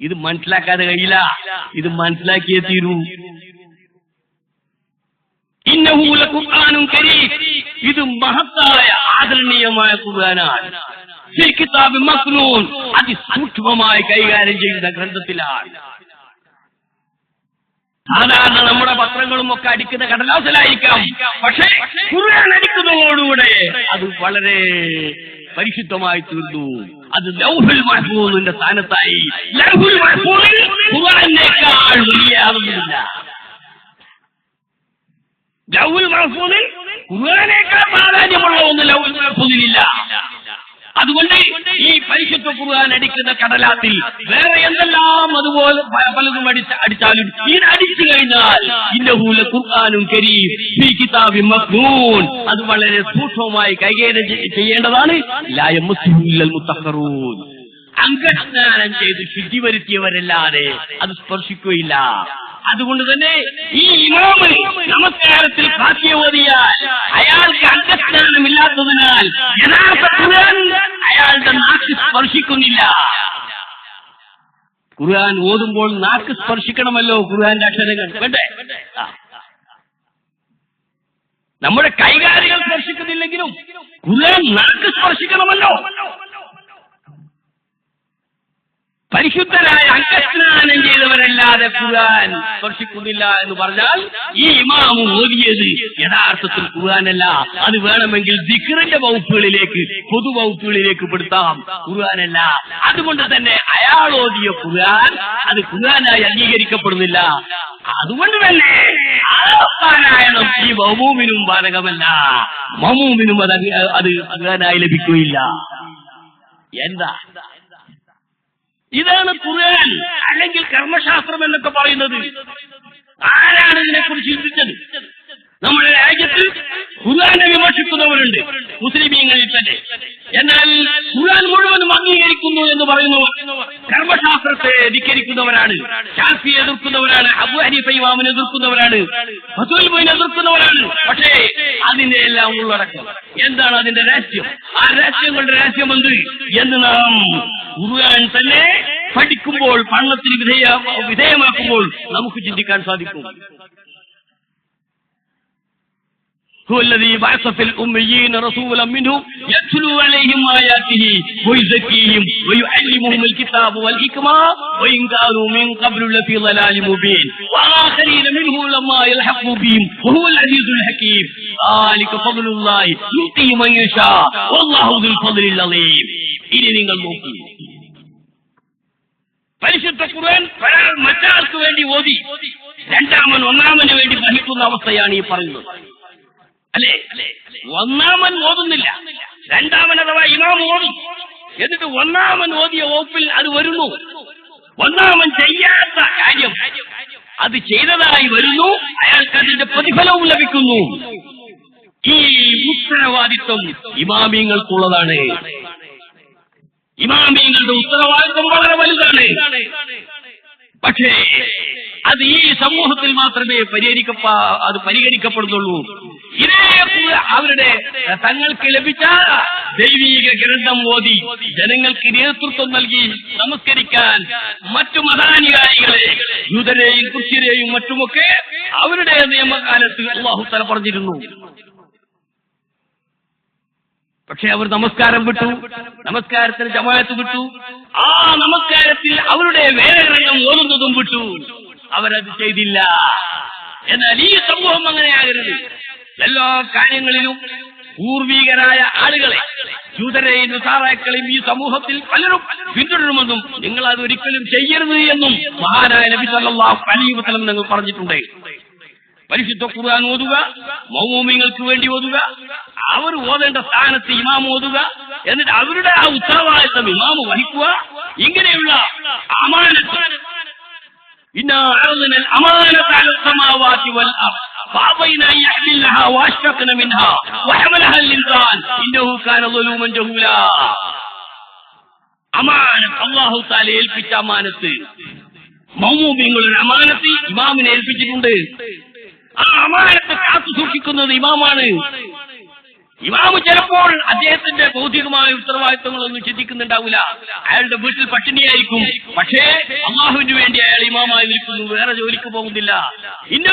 ഇത് മനസ്സിലാക്കാതെ കഴിയില്ല, ഇത് മനസ്സിലാക്കിയേ തീരൂ. ഇന്നഹു ലഖുർആനുൻ കരീം, ഇത് മഹത്തായ ആദരണീയമായ ഖുർആനാണ്. ഫീ കിതാബിൻ മക്നൂൻ, അതിസൂക്ഷ്മമായി കൈകാര്യം ചെയ്യുന്ന ഗ്രന്ഥത്തിലാണ്. സാധാരണ നമ്മുടെ പത്രങ്ങളും ഒക്കെ അടിക്കുന്ന കടലാസിലായിരിക്കാം, പക്ഷേ ഖുർആൻ അടിക്കുന്നതോടുകൂടെ അത് വളരെ പരിശുദ്ധമായി തീർന്നു. അത് ലൗഹുൽ മഹ്ഫൂദിന്റെ സ്ഥാനത്തായി. ലൗഹുൽ മഹ്ഫൂദിൽ ഖുർആനേക്കാൾ വലിയ ആദരണമില്ല. ലൗഹുൽ മഹ്ഫൂദിൽ ഖുർആനേക്കാൾ പ്രാധാന്യമുള്ള ഒന്ന് ലൗഹുൽ മഹ്ഫൂദിലില്ല. അതുകൊണ്ട് ഈ പരിശുദ്ധ ഖുർആൻ അടിക്കുന്ന കടലാത്തിൽ വേറെ എന്തെല്ലാം അതുപോലെ പലതും അടിച്ചാലും ഇത് അടിച്ചു കഴിഞ്ഞാൽ ഇന്നഹു ലഖുർആനുൻ കരീം ഫീ കിതാബിൻ മക്നൂൻ, അത് വളരെ സൂക്ഷ്മമായി കൈകാര്യം ചെയ്യേണ്ടതാണ്. ലാ യമസ്സുഹു ഇല്ലൽ മുത്തഹ്ഹറൂൻ, അംഗസ്നാനം ചെയ്ത് ശുദ്ധി വരുത്തിയവരല്ലാതെ അത് സ്പർശിക്കുകയില്ല. അതുകൊണ്ട് തന്നെ ഈ ഇമാമ് നമസ്കാരത്തിൽ ഫാത്തിഹ ഓതിയാൽ അയാൾക്ക് അംഗസ്നാനമില്ലാത്തതിനാൽ യഥാർത്ഥ ഖുർആൻ അയാളുടെ നാക്ക് സ്പർശിക്കുന്നില്ല. ഖുർആൻ ഓതുമ്പോൾ നാക്ക് സ്പർശിക്കണമല്ലോ, ഖുർആന്റെ അക്ഷരങ്ങൾ വേണ്ടേ? നമ്മുടെ കൈകാലുകൾ സ്പർശിക്കുന്നില്ലെങ്കിലും ഖുർആൻ നാക്ക് സ്പർശിക്കണമല്ലോ. പരിശുദ്ധരായ അംഗസ്നാനം ചെയ്ത സ്പർശിക്കുന്നവരല്ലാതെ ഖുർആൻ സ്പർശിക്കുന്നില്ല എന്ന് പറഞ്ഞാൽ ഈ ഇമാം ഓതിയത് യഥാർത്ഥത്തിൽ ഖുർആനല്ല. അത് വേണമെങ്കിൽ ദിക്റിന്റെ വകുപ്പുകളിലേക്ക്, പൊതുവകുപ്പുകളിലേക്ക് പെടുത്താം, ഖുർആനല്ല. അതുകൊണ്ട് തന്നെ അയാൾ ഓതിയ ഖുർആൻ അത് ഖുർആനായി അംഗീകരിക്കപ്പെടുന്നില്ല. അതുകൊണ്ട് തന്നെ ആ പാരായണം ഈ മഅ്മൂമിനും ബാധകമല്ല, മഅ്മൂമിനും അത് ഖുർആനായി ലഭിക്കുകയില്ല. എന്താ ഇതാണ് ഖുർആൻ അല്ലെങ്കിൽ കർമ്മശാസ്ത്രം എന്നൊക്കെ പറയുന്നത്? ആരാണ് ഇതിനെക്കുറിച്ച് ചിന്തിച്ചത്? നമ്മുടെ രാജ്യത്ത് ഖുർആനെ വിമർശിക്കുന്നവരുണ്ട്, മുസ്ലിമീങ്ങളിൽ തന്നെ. എന്നാൽ ഖുർആൻ മുഴുവനും അംഗീകരിക്കുന്നു എന്ന് പറയുന്നു കർമ്മശാസ്ത്രത്തെ ധിക്കരിക്കുന്നവരാണ്, ശാഫിയെ എതിർക്കുന്നവരാണ്, അബൂ ഹനീഫ ഇമാമിനെ എതിർക്കുന്നവരാണ്, ഫത്വൽ മുഈനെ എതിർക്കുന്നവരാണ്. പക്ഷേ അതിന്റെ എല്ലാം ഉള്ളടക്കം എന്താണ്? അതിന്റെ രഹസ്യം, ആ രഹസ്യങ്ങളുടെ രഹസ്യം എന്ത് എന്ന് നാം ഖുർആൻ തന്നെ പഠിക്കുമ്പോൾ, പഠനത്തിന് വിധേയമാക്കുമ്പോൾ നമുക്ക് ചിന്തിക്കാൻ സാധിക്കും. هو الذي بعث في الأميين رسولا منهم يتلو عليهم آياته ويزكيهم ويعلمهم الكتاب والحكمة وإن كانوا من قبل لفي ضلال مبين وآخرين منهم لما يلحقوا بهم وهو العزيز الحكيم ذلك فضل الله يؤتيه من يشاء والله ذو الفضل العظيم. ഇനി നിങ്ങൾ നോക്കൂ, പരിശുദ്ധ ഖുർആൻ മറ്റാൾക്ക് വേണ്ടി ഓതി ഒന്നാമന് വേണ്ടി വഹിക്കുന്ന അവസ്ഥയാണ് ഈ പറയുന്നത്. അല്ലേ? ഒന്നാമൻ ഓതുന്നില്ല, രണ്ടാമൻ അഥവാ ഇമാം ഓതി, എന്നിട്ട് ഒന്നാമൻ ഓതിയ വകുപ്പിൽ അത് വരുന്നു. ഒന്നാമൻ ചെയ്യാത്ത കാര്യം അത് ചെയ്തതായി വരുന്നു, അയാൾക്ക് അതിന്റെ പ്രതിഫലവും ലഭിക്കുന്നു. ഈ ഉത്തരവാദിത്വം ഇമാമിങ്ങൾക്കുള്ളതാണ്. ഇമാമിങ്ങളുടെ ഉത്തരവാദിത്വം വളരെ വലുതാണ്. പക്ഷേ അത് ഈ സമൂഹത്തിൽ മാത്രമേ പരിഹരിക്കപ്പെടുന്നുള്ളൂ. ഇതേ അവരുടെ തങ്ങൾക്ക് ലഭിച്ച ദൈവീക ഗ്രന്ഥം ഓതി ജനങ്ങൾക്ക് നേതൃത്വം നൽകി നമസ്കരിക്കാൻ മറ്റു മതാനുകാരികളെ, യൂതരെയും ക്രിസ്ത്യരെയും മറ്റുമൊക്കെ അവരുടെ നിയമകാലത്ത് അല്ലാഹു തആല പറഞ്ഞിരുന്നു. പക്ഷെ അവർ നമസ്കാരം വിട്ടു, നമസ്കാരത്തിന് ജമാഅത്ത് വിട്ടു, ആ നമസ്കാരത്തിൽ അവരുടെ വേദഗ്രന്ഥം ഓതുന്നതും വിട്ടു, അവരത് ചെയ്തില്ല. എന്നാൽ ഈ സമൂഹം അങ്ങനെയാകരുത്. എല്ലാ കാര്യങ്ങളിലും പൂർവീകരായ ആളുകളെ, യൂതരെയും നസാറാക്കളെയും ഈ സമൂഹത്തിൽ പലരും പിന്തുടരുമെന്നും നിങ്ങൾ അത് ഒരിക്കലും ചെയ്യരുത് എന്നും മഹാനായ നബി സല്ലല്ലാഹു അലൈഹി വസല്ലം നിങ്ങൾ പറഞ്ഞിട്ടുണ്ട്. പരിശുദ്ധ ഖുർആൻ ഓതുക, മഅ്മൂമിങ്ങൾക്ക് വേണ്ടി ഓതുക, അവർ ഓതേണ്ട സ്ഥാനത്ത് ഇമാം ഓതുക, എന്നിട്ട് അവരുടെ ആ ഉത്തരവാദിത്തം ഇമാം വഹിക്കുക. ഇങ്ങനെയുള്ള അമാനത്ത്, ഇന്നാ അഅ്ദനൽ അമാനത അലൽ സമാവാതി വൽ അർദ് ഫഅബൈന അൻ യഹ്മിലഹാ വഅശ്ഫഖന മിൻഹാ വഹമലഹാ അൽ-ഇൻസാൻ ഇന്നഹു കാന ളലൂമൻ ജഹൂലാ. അമാനത്ത്, അല്ലാഹു തആല ഏൽപ്പിച്ച അമാനത്ത്, മഅ്മൂമിങ്ങളുടെ അമാനത്ത് ഇമാമിനെ ഏൽപ്പിച്ചിട്ടുണ്ട്. ആ അമാനത്ത് കാത്തു സൂക്ഷിക്കുന്നത് ഇമാമാണ്. ഇമാമ് ചിലപ്പോൾ അദ്ദേഹത്തിന്റെ ഭൗതികമായ ഉത്തരവാദിത്വങ്ങളൊന്നും ചിന്തിക്കുന്നുണ്ടാവില്ല, അയാളുടെ വീട്ടിൽ പട്ടിണിയായിരിക്കും. പക്ഷേ അല്ലാഹുവിന് വേണ്ടി അയാൾ ഇമാമായി നിൽക്കുന്നു, വേറെ ജോലിക്ക് പോകുന്നില്ല. ഇതിന്റെ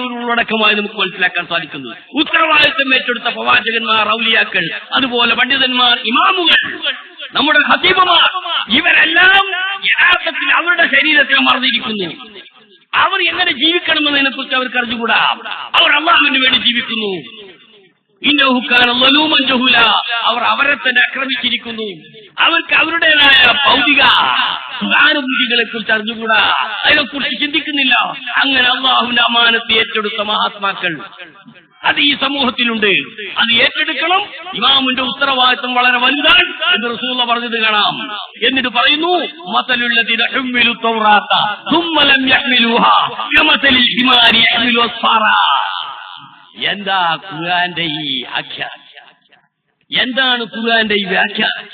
ഒരു ഉള്ളടക്കമായി നമുക്ക് മനസ്സിലാക്കാൻ സാധിക്കുന്നത്. ഉത്തരവാദിത്വം ഏറ്റെടുത്ത പ്രവാചകന്മാർ, ഔലിയാക്കൾ, അതുപോലെ പണ്ഡിതന്മാർ, ഇമാമുകൾ, നമ്മുടെ ഖതീബുമാർ, ഇവരെല്ലാം യഥാർത്ഥത്തിൽ അവരുടെ ശരീരത്തെ മറന്നിരിക്കുന്നു. അവർ എങ്ങനെ ജീവിക്കണമെന്നതിനെ കുറിച്ച് അവർക്ക് അറിഞ്ഞുകൂടാ. അവർ അല്ലാഹുവിന് വേണ്ടി ജീവിക്കുന്നു. ഇന്നഹു കാന ളലൂമൻ ജഹൂലാ. അവർ അവരെ തന്നെ ആക്രമിച്ചിരിക്കുന്നു. അവർക്ക് അവരുടേതായ ഭൗതിക സുഖാനുഭൂതികളെ കുറിച്ച് അറിഞ്ഞുകൂടാ, അതിനെക്കുറിച്ച് ചിന്തിക്കുന്നില്ല. അങ്ങനെ അല്ലാഹുവിന്റെ അമാനത്ത് ഏറ്റെടുത്ത മഹാത്മാക്കൾ അത് ഈ സമൂഹത്തിലുണ്ട്. അത് ഏറ്റെടുക്കണം. ഇമാമിന്റെ ഉത്തരവാദിത്വം വളരെ വലുതാണ് എന്ന് റസൂലുള്ളാഹി പറഞ്ഞത് കാണാം. എന്നിട്ട് പറയുന്നു, മസലുല്ലദീന ഹുമ്മിലു തൗറാത്ത സുമ്മ ലം യഹ്മിലുഹാ കമസലിൽ ഹിമാരി യഹ്മിലു അസ്ഫാറാ. എന്താ ഖുർആന്റെ ഈ ആഖ്യാനം? എന്താണ് ഖുർആന്റെ ഈ വ്യാഖ്യാനം?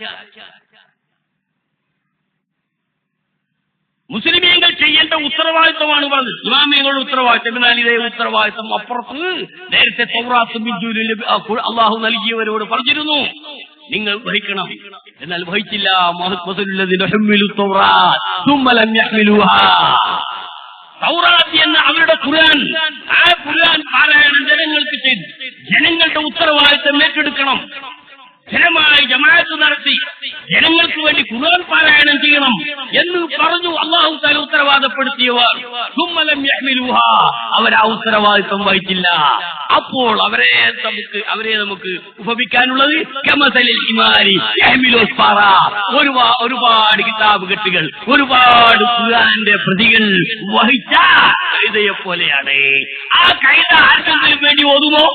മുസ്ലിമീങ്ങൾ ചെയ്യേണ്ട ഉത്തരവാദിത്വമാണ് പറഞ്ഞത്, ഇമാമിയങ്ങളുടെ ഉത്തരവാദിത്വം. എന്നാൽ ഇതേ ഉത്തരവാദിത്വം അപ്പുറത്ത് നേരത്തെ തൗറാത്തും ഇഞ്ചീലും അള്ളാഹു നൽകിയവരോട് പറഞ്ഞിരുന്നു, നിങ്ങൾ വഹിക്കണം. എന്നാൽ വഹിച്ചില്ല. തൗറാത്ത് എന്ന അവരുടെ ഖുർആൻ, ആ ഖുർആൻ പാരായണം ജനങ്ങൾക്ക് ചെയ്തു. ജനങ്ങളുടെ ഉത്തരവാദിത്വം ഏറ്റെടുക്കണം. ജനമായി ജമാഅത്ത് നടത്തി ജനങ്ങൾക്ക് വേണ്ടി വേണ്ടി ഖുർആൻ പാരായണം ചെയ്യണം എന്ന് പറഞ്ഞു അല്ലാഹു തആല ഉത്തരവാദപ്പെടുത്തിയവർ അവർ ആ ഉത്തരവാദിത്വം വഹിച്ചില്ല. അപ്പോൾ അവരെ നമുക്ക് ഉപമിക്കാനുള്ളത് ഒരുപാട് കിതാബ് കെട്ടുകൾ, ഒരുപാട് ഖുർആന്റെ പ്രതികൾ വഹിച്ച കൈതയെ പോലെയാണ്. ആ കൈത ആർക്കെങ്കിലും വേണ്ടി ഓതുമോ?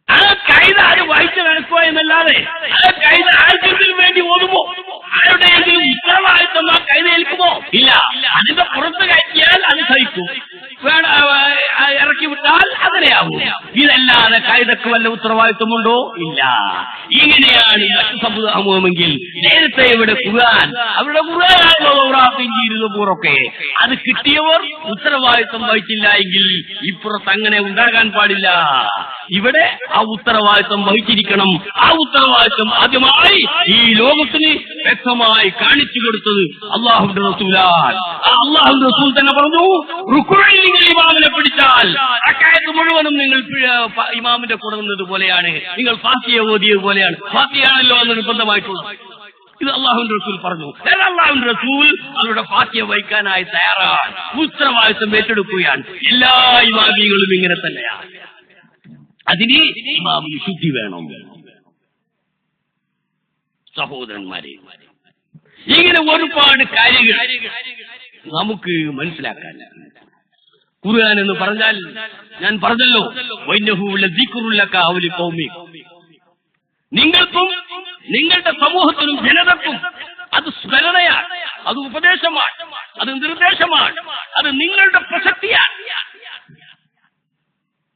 ആ കൈത അത് വായിച്ചു നടക്കുക എന്നല്ലാതെ ആ കൈത ആർക്കെങ്കിലും വേണ്ടി ഓതുമോ? ആരുടെയെങ്കിലും ഉത്തരവാദിത്വം ആ കൈത ഏൽക്കുമോ? ഇല്ല. അതിന്റെ പുറത്ത് കയറ്റിയാൽ അത് സഹിക്കും, ഇറക്കി വിട്ടാൽ അങ്ങനെയാവും. ഇതല്ലാതെ കൈതക്ക് വല്ല ഉത്തരവാദിത്വമുണ്ടോ? ഇല്ല. ഇങ്ങനെയാണ് മറ്റു സമൂഹമെങ്കിൽ നേരത്തെ ഇവിടെ ഖുർആൻ, അവരുടെ ഖുർആനൊക്കെ അത് കിട്ടിയവർ ഉത്തരവാദിത്വം വഹിച്ചില്ല എങ്കിൽ ഇപ്പുറത്ത് അങ്ങനെ ഉണ്ടാകാൻ പാടില്ല. ഇവിടെ ആ ഉത്തരവാദിത്വം വഹിച്ചിരിക്കണം. ആ ഉത്തരവാദിത്വം ആദ്യമായി ഈ ലോകത്തിന് വ്യക്തമായി കാണിച്ചു കൊടുത്തത് അല്ലാഹുവിന്റെ റസൂലാണ്. അല്ലാഹുവിന്റെ റസൂൽ തന്നെ പറഞ്ഞു, റുക്ഉഇൽ നിങ്ങൾ ഇമാമിനെ പിടിച്ചാൽ റക്അത്ത് മുഴുവനും നിങ്ങൾ ഇമാമിന്റെ കൂടെ നിന്നത് പോലെയാണ്, നിങ്ങൾ ഫാത്തിഹ ഓതിയത് പോലെയാണ്. ഫാത്തിഹയാണല്ലോ എന്ന് നിർബന്ധമായിട്ടുള്ളത്. ഇത് അല്ലാഹുവിന്റെ റസൂൽ പറഞ്ഞു. അല്ലാഹുവിന്റെ റസൂൽ അവരുടെ ഫാത്തിഹ വഹിക്കാനായി തയ്യാറാണ്, ഉത്തരവാദിത്വം ഏറ്റെടുക്കുകയാണ്. എല്ലാ ഇമാമികളും ഇങ്ങനെ തന്നെയാണ്. അതിന് ഇമാമിന് ശുദ്ധി വേണം. സഹോദരന്മാരെ, ഇങ്ങനെ ഒരുപാട് കാര്യങ്ങൾ നമുക്ക് മനസ്സിലാക്കാൻ. ഖുർആൻ എന്ന് പറഞ്ഞാൽ ഞാൻ പറഞ്ഞല്ലോ, നിങ്ങൾക്കും നിങ്ങളുടെ സമൂഹത്തിനും ജനതക്കും അത് സ്മരണയാണ്, അത് ഉപദേശമാണ്, അത് നിർദ്ദേശമാണ്, അത് നിങ്ങളുടെ പ്രസക്തിയാണ്,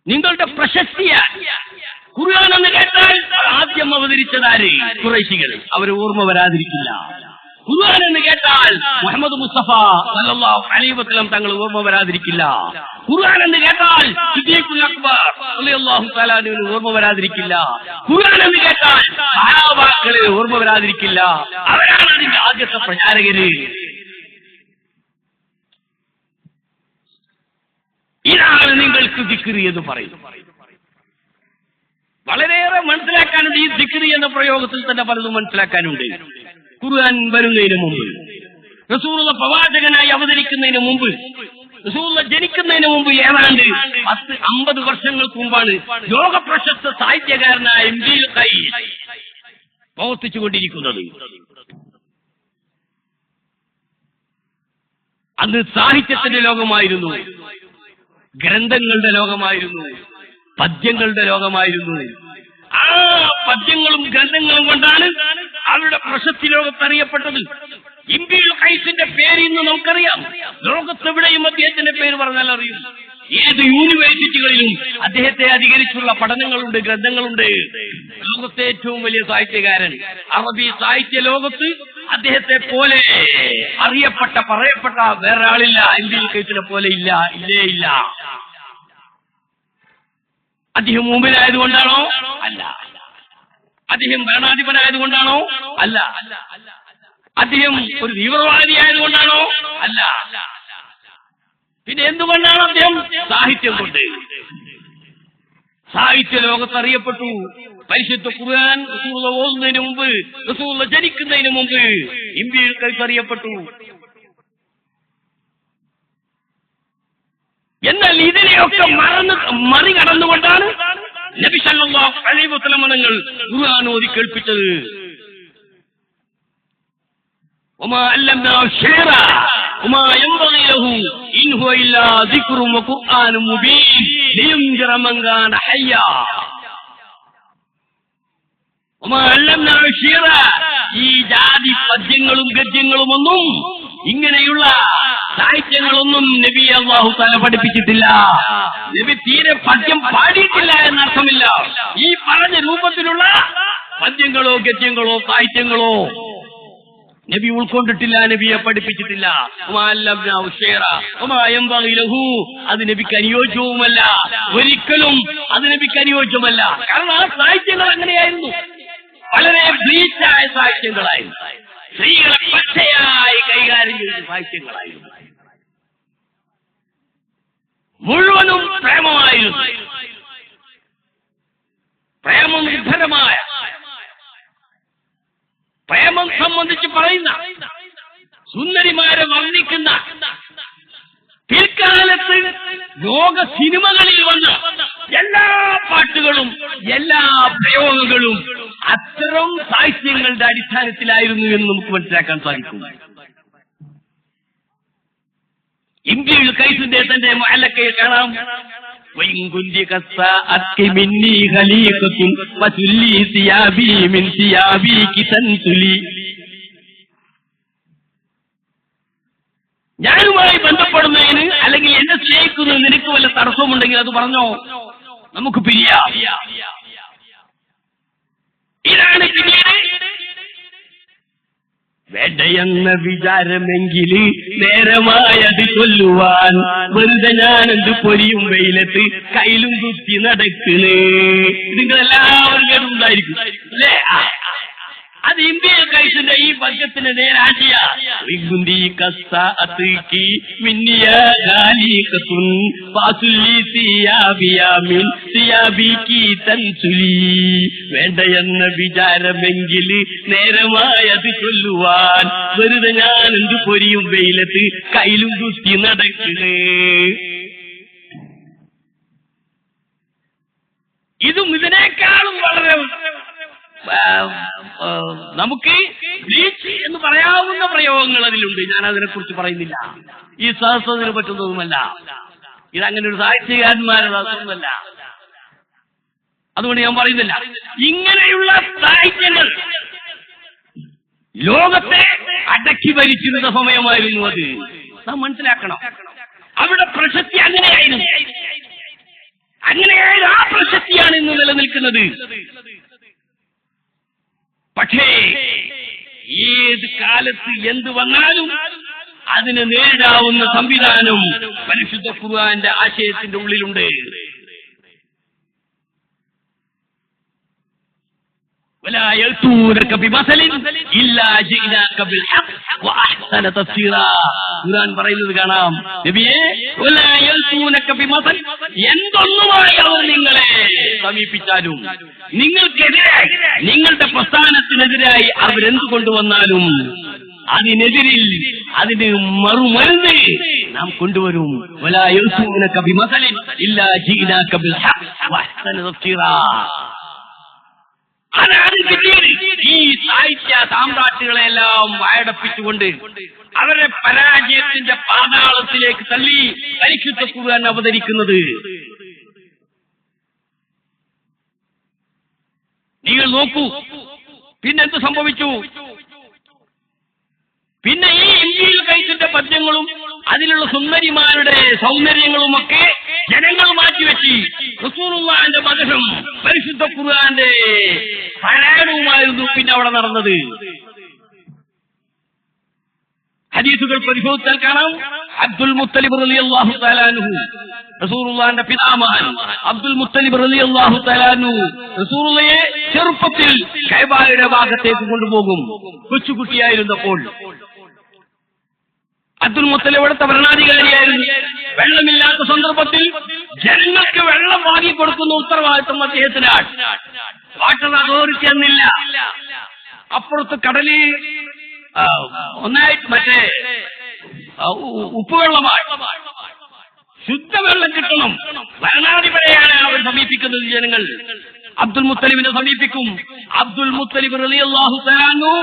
നിങ്ങളുടെ പ്രശസ്തിയാണ്. ഖുർആൻ എന്ന് കേട്ടാൽ ആദ്യം അവതരിച്ചതാര്? ഖുറൈശികൾ. അവരെ ഓർമ്മ വരാതിരിക്കില്ല. ഖുർആൻ എന്ന് കേട്ടാൽ മുഹമ്മദ് മുസ്തഫ സല്ലല്ലാഹു അലൈഹി വസല്ലം തങ്ങൾ ഓർമ്മ വരാതിരിക്കില്ല. ഖുർആൻ എന്ന് കേട്ടാൽ സിദ്ദീഖുൽ അക്ബർ റളിയല്ലാഹു തആല അൻഹു ഓർമ്മ വരാതിരിക്കില്ല. ഖുർആൻ എന്ന് കേട്ടാൽ സഹാബാക്കളെ ഓർമ്മ വരാതിരിക്കില്ല. അവരാണ് അതിന്റെ ആദ്യത്തെ പ്രചാരകര്. ഇതാണ് നിങ്ങൾക്ക് ദിക്ർ എന്ന് പറയും. വളരെയേറെ മനസ്സിലാക്കാനുണ്ട്. ഈ ദിക്ർ എന്ന പ്രയോഗത്തിൽ തന്നെ പലതും മനസ്സിലാക്കാനുണ്ട്. ഖുർആൻ വരുന്നതിന് മുമ്പ്, റസൂലുള്ള പ്രവാചകനായി അവതരിക്കുന്നതിന് മുമ്പ്, റസൂലുള്ള ജനിക്കുന്നതിന് മുമ്പ് ഏതാണ്ട് 50 വർഷങ്ങൾക്ക് മുമ്പാണ് ലോകപ്രശസ്ത സാഹിത്യകാരനായ ഇംറുൽ ഖൈസ് പ്രവർത്തിച്ചുകൊണ്ടിരിക്കുന്നത്. അന്ന് സാഹിത്യത്തിന്റെ ലോകമായിരുന്നു, ഗ്രന്ഥങ്ങളുടെ ലോകമായിരുന്നു, പദ്യങ്ങളുടെ ലോകമായിരുന്നു. ആ പദ്യങ്ങളും ഗ്രന്ഥങ്ങളും കൊണ്ടാണ് അവരുടെ പ്രശസ്തി ലോകത്തറിയപ്പെട്ടത്. ഇംറുൽ ഖൈസിന്റെ പേര് ഇന്ന് നമുക്കറിയാം. ലോകത്തെവിടെയും അദ്ദേഹത്തിന്റെ പേര് പറഞ്ഞാൽ അറിയും. ഏത് യൂണിവേഴ്സിറ്റികളിലും അദ്ദേഹത്തെ അധികരിച്ചുള്ള പഠനങ്ങളുണ്ട്, ഗ്രന്ഥങ്ങളുണ്ട്. ലോകത്തെ ഏറ്റവും വലിയ സാഹിത്യകാരൻ. അറബി സാഹിത്യ ലോകത്ത് അദ്ദേഹത്തെ പോലെ അറിയപ്പെട്ട പറയപ്പെട്ട വേറെ ആളില്ല. ഇംറുൽ ഖൈസിനെ പോലെ ഇല്ല, ഇല്ല. അദ്ദേഹം മുമ്പിലായതുകൊണ്ടാണോ? അല്ല. അദ്ദേഹം ഭരണാധിപനായതുകൊണ്ടാണോ? അല്ല. അദ്ദേഹം ഒരു തീവ്രവാദിയായതുകൊണ്ടാണോ? അല്ല. പിന്നെ എന്തുകൊണ്ടാണ് അദ്ദേഹം? സാഹിത്യം കൊണ്ട്. സാഹിത്യ ലോകത്ത് അറിയപ്പെട്ടു. പരിശുദ്ധ ഖുർആൻ റസൂലുള്ള ഓതുന്നതിന് മുമ്പ്, റസൂലുള്ള ജനിക്കുന്നതിന് മുമ്പ് ഇംറുൽ ഖൈസ് അറിയപ്പെട്ടു. എന്നാൽ ഇതിനെയൊക്കെ മറികടന്നുകൊണ്ടാണ് നബി സല്ലല്ലാഹു അലൈഹി വസല്ലം തങ്ങൾ ഖുർആൻ ഓതി കേൾപ്പിച്ചത്. വമാ അല്ലംനാഹു ശിഅറ വമാ യൻബഗി ലഹു ഇൻ ഹുവ ഇല്ലാ ദിക്റുൻ വഖുർആനും മുബീൻ ലിയുൻദിറ മൻ കാന ഹയ്യാ. വമാ അല്ലംനാഹു ശിഅറ, ഈ ജാതി പദ്യങ്ങളും ഗദ്യങ്ങളും ഒന്നും, ഇങ്ങനെയുള്ള സാഹിത്യങ്ങളൊന്നും നബി അല്ലാഹു തആല പഠിപ്പിച്ചിട്ടില്ല. നബി തീരെ പദ്യം പാടിയിട്ടില്ല എന്നർത്ഥമില്ല. ഈ പറഞ്ഞ രൂപത്തിലുള്ള പദ്യങ്ങളോ ഗദ്യങ്ങളോ സാഹിത്യങ്ങളോ നബി ഉൾക്കൊണ്ടിട്ടില്ല, നബിയെ പഠിപ്പിച്ചിട്ടില്ല. അത് നബിക്ക് അനുയോജ്യവുമല്ല, ഒരിക്കലും അത് നബിക്ക് അനുയോജ്യമല്ല. കാരണം ആ സാഹിത്യങ്ങൾ അങ്ങനെയായിരുന്നു, വളരെ ബ്ലീച്ചായ സാഹിത്യങ്ങളായിരുന്നു, സ്ത്രീകളെ പച്ചയായി കൈകാര്യം ചെയ്ത സാഹിത്യങ്ങളായിരുന്നു, മുഴുവനും പ്രേമമായിരുന്നു, പ്രേമനിർഭരമായ പ്രേമം സംബന്ധിച്ച് പറയുന്ന, സുന്ദരിമാരെ വർണ്ണിക്കുന്ന, പിൽക്കാലത്ത് ലോക സിനിമകളിൽ വന്ന എല്ലാ പാട്ടുകളും എല്ലാ പ്രയോഗങ്ങളും അത്തരം സാഹിത്യങ്ങളുടെ അടിസ്ഥാനത്തിലായിരുന്നു എന്ന് നമുക്ക് മനസ്സിലാക്കാൻ സാധിക്കും. ഇംബിയുൽ കൈസിന്റെ തന്റെ മുഅല്ലഖയിൽ കാണാം, ഞാനുമായി ബന്ധപ്പെടുന്നതിന് അല്ലെങ്കിൽ എന്നെ സ്നേഹിക്കുന്നതിന് നിനക്ക് വല്ല തടസ്സമുണ്ടെങ്കിൽ അത് പറഞ്ഞോ, നമുക്ക് പിരിയാം. ഇതാണ് പിന്നീട് വേണ്ടയെന്ന വിചാരമെങ്കിൽ നേരമായത് കൊല്ലുവാൻ വെറുതെ ഞാനെന്ത് പൊരിയും വെയിലത്ത് കയ്യിലും കുത്തി നടക്കണേ. നിങ്ങളെല്ലാവരും കേട്ടിട്ടുണ്ടായിരിക്കും അല്ലേ? അത് ഇംബിയുൽ കൈസിന്റെ ഈ പദ്യത്തിന് നേരാശിയ. വേണ്ടയെന്ന വിചാരമെങ്കിൽ നേരമായത് ചൊല്ലുവാൻ വെറുതെ ഞാൻ എന്ത് പൊരിയും വെയിലത്ത് കയ്യിലും കുത്തി നടക്കണേ. ഇതും ഇതിനേക്കാളും വളരെ നമുക്ക് ബ്ലീച്ച് എന്ന് പറയാവുന്ന പ്രയോഗങ്ങൾ അതിലുണ്ട്. ഞാൻ അതിനെക്കുറിച്ച് പറയുന്നില്ല. ഈ സഹസ്രത്തിന് പറ്റുന്നതുമല്ല. ഇതങ്ങനെ ഒരു സാഹിത്യകാരന്മാരുടെ സഹസ്രമല്ല. അതുകൊണ്ട് ഞാൻ പറയുന്നില്ല. ഇങ്ങനെയുള്ള സാഹിത്യങ്ങൾ ലോകത്തെ അടക്കി ഭരിച്ചിരുന്ന സമയമായിരുന്നു അത്. നാം മനസ്സിലാക്കണം. അവിടെ പ്രശസ്തി അങ്ങനെയായിരുന്നു. അങ്ങനെയായത് ആ പ്രശസ്തിയാണ് ഇന്ന് നിലനിൽക്കുന്നത്. പക്ഷേ ഏത് കാലത്ത് എന്ത് വന്നാലും അതിനെ നേരിടാവുന്ന സംവിധാനം പരിശുദ്ധ ഖുർആന്റെ ആശയത്തിന്റെ ഉള്ളിലുണ്ട്. ولا يأتونك بمثل إلا جئناك بالحق وأحسن تفسيرا. ഖുർആൻ പറയുന്നത് കാണാം, നബിയേ, ولا يأتونك بمثل, എന്തൊന്നുമായി അവർ നിങ്ങളെ സമീപിച്ചാലും, നിങ്ങൾക്കെതിരായി, നിങ്ങളുടെ പ്രസ്ഥാനത്തിനെതിരായി അവരെന്ത് കൊണ്ടുവന്നാലും അതിനെതിരിൽ അതിന് മറുമരുന്ന് നാം കൊണ്ടുവരും. ولا يأتونك بمثل إلا جئناك بالحق وأحسن تفسيرا. അതാണ് പിന്നീട് ഈ സാഹിത്യ സാമ്രാജ്യങ്ങളെല്ലാം വായടപ്പിച്ചുകൊണ്ട് അവരെ പരാജയത്തിന്റെ പാതാളത്തിലേക്ക് തള്ളി പരിശുദ്ധ ഖുർആൻ അവതരിക്കുന്നത്. നിങ്ങൾ നോക്കൂ, പിന്നെന്ത് സംഭവിച്ചു? പിന്നെ ഈ ഇംബിയുൽ കൈസിന്റെ പദ്യങ്ങളും അതിലുള്ള സുന്ദരിമാരുടെ സൗന്ദര്യങ്ങളുമൊക്കെ ജനങ്ങൾ മാറ്റിവെച്ച് റസൂലുള്ളാഹിന്റെ മദ്ഹും പരിശുദ്ധ ഖുർആന്റെ പാരായണവുമായിരുന്നു പിന്നെ അവിടെ നടന്നത്. ഹദീസുകൾ പരിശോധിച്ചാൽ കാണാം, അബ്ദുൽ മുത്തലിബ് റളിയല്ലാഹു തആല അൻഹു, റസൂലുള്ളാഹിന്റെ പിതാമഹൻ അബ്ദുൽ മുത്തലിബ് റളിയല്ലാഹു തആല അൻഹു റസൂലുള്ളാഹിയെ ചെറുപ്പത്തിൽ കഅബയുടെ ഭാഗത്തേക്ക് കൊണ്ടുപോകും. കൊച്ചുകുട്ടിയായിരുന്നപ്പോൾ അബ്ദുൽ മുത്തലിബ് അവിടുത്തെ ഭരണാധികാരിയായിരുന്നു. വെള്ളമില്ലാത്ത സന്ദർഭത്തിൽ ജനങ്ങൾക്ക് വെള്ളം വാങ്ങിക്കൊടുക്കുന്ന ഉത്തരവാദിത്വം അദ്ദേഹത്തിനാണ്. വാട്ടർ അതോറിറ്റി എന്നില്ല. അപ്പുറത്ത് കടലിൽ ഒന്നായിട്ട് മറ്റേ ഉപ്പുവെള്ളമാണ്. ശുദ്ധവെള്ളം കിട്ടണം. ഭരണാധിപതിയാണ് അവർ സമീപിക്കുന്നത്. ജനങ്ങൾ അബ്ദുൽ മുത്തലിബിനെ സമീപിക്കും. അബ്ദുൽ മുത്തലിബ് റളിയല്ലാഹു തആല അൻഹു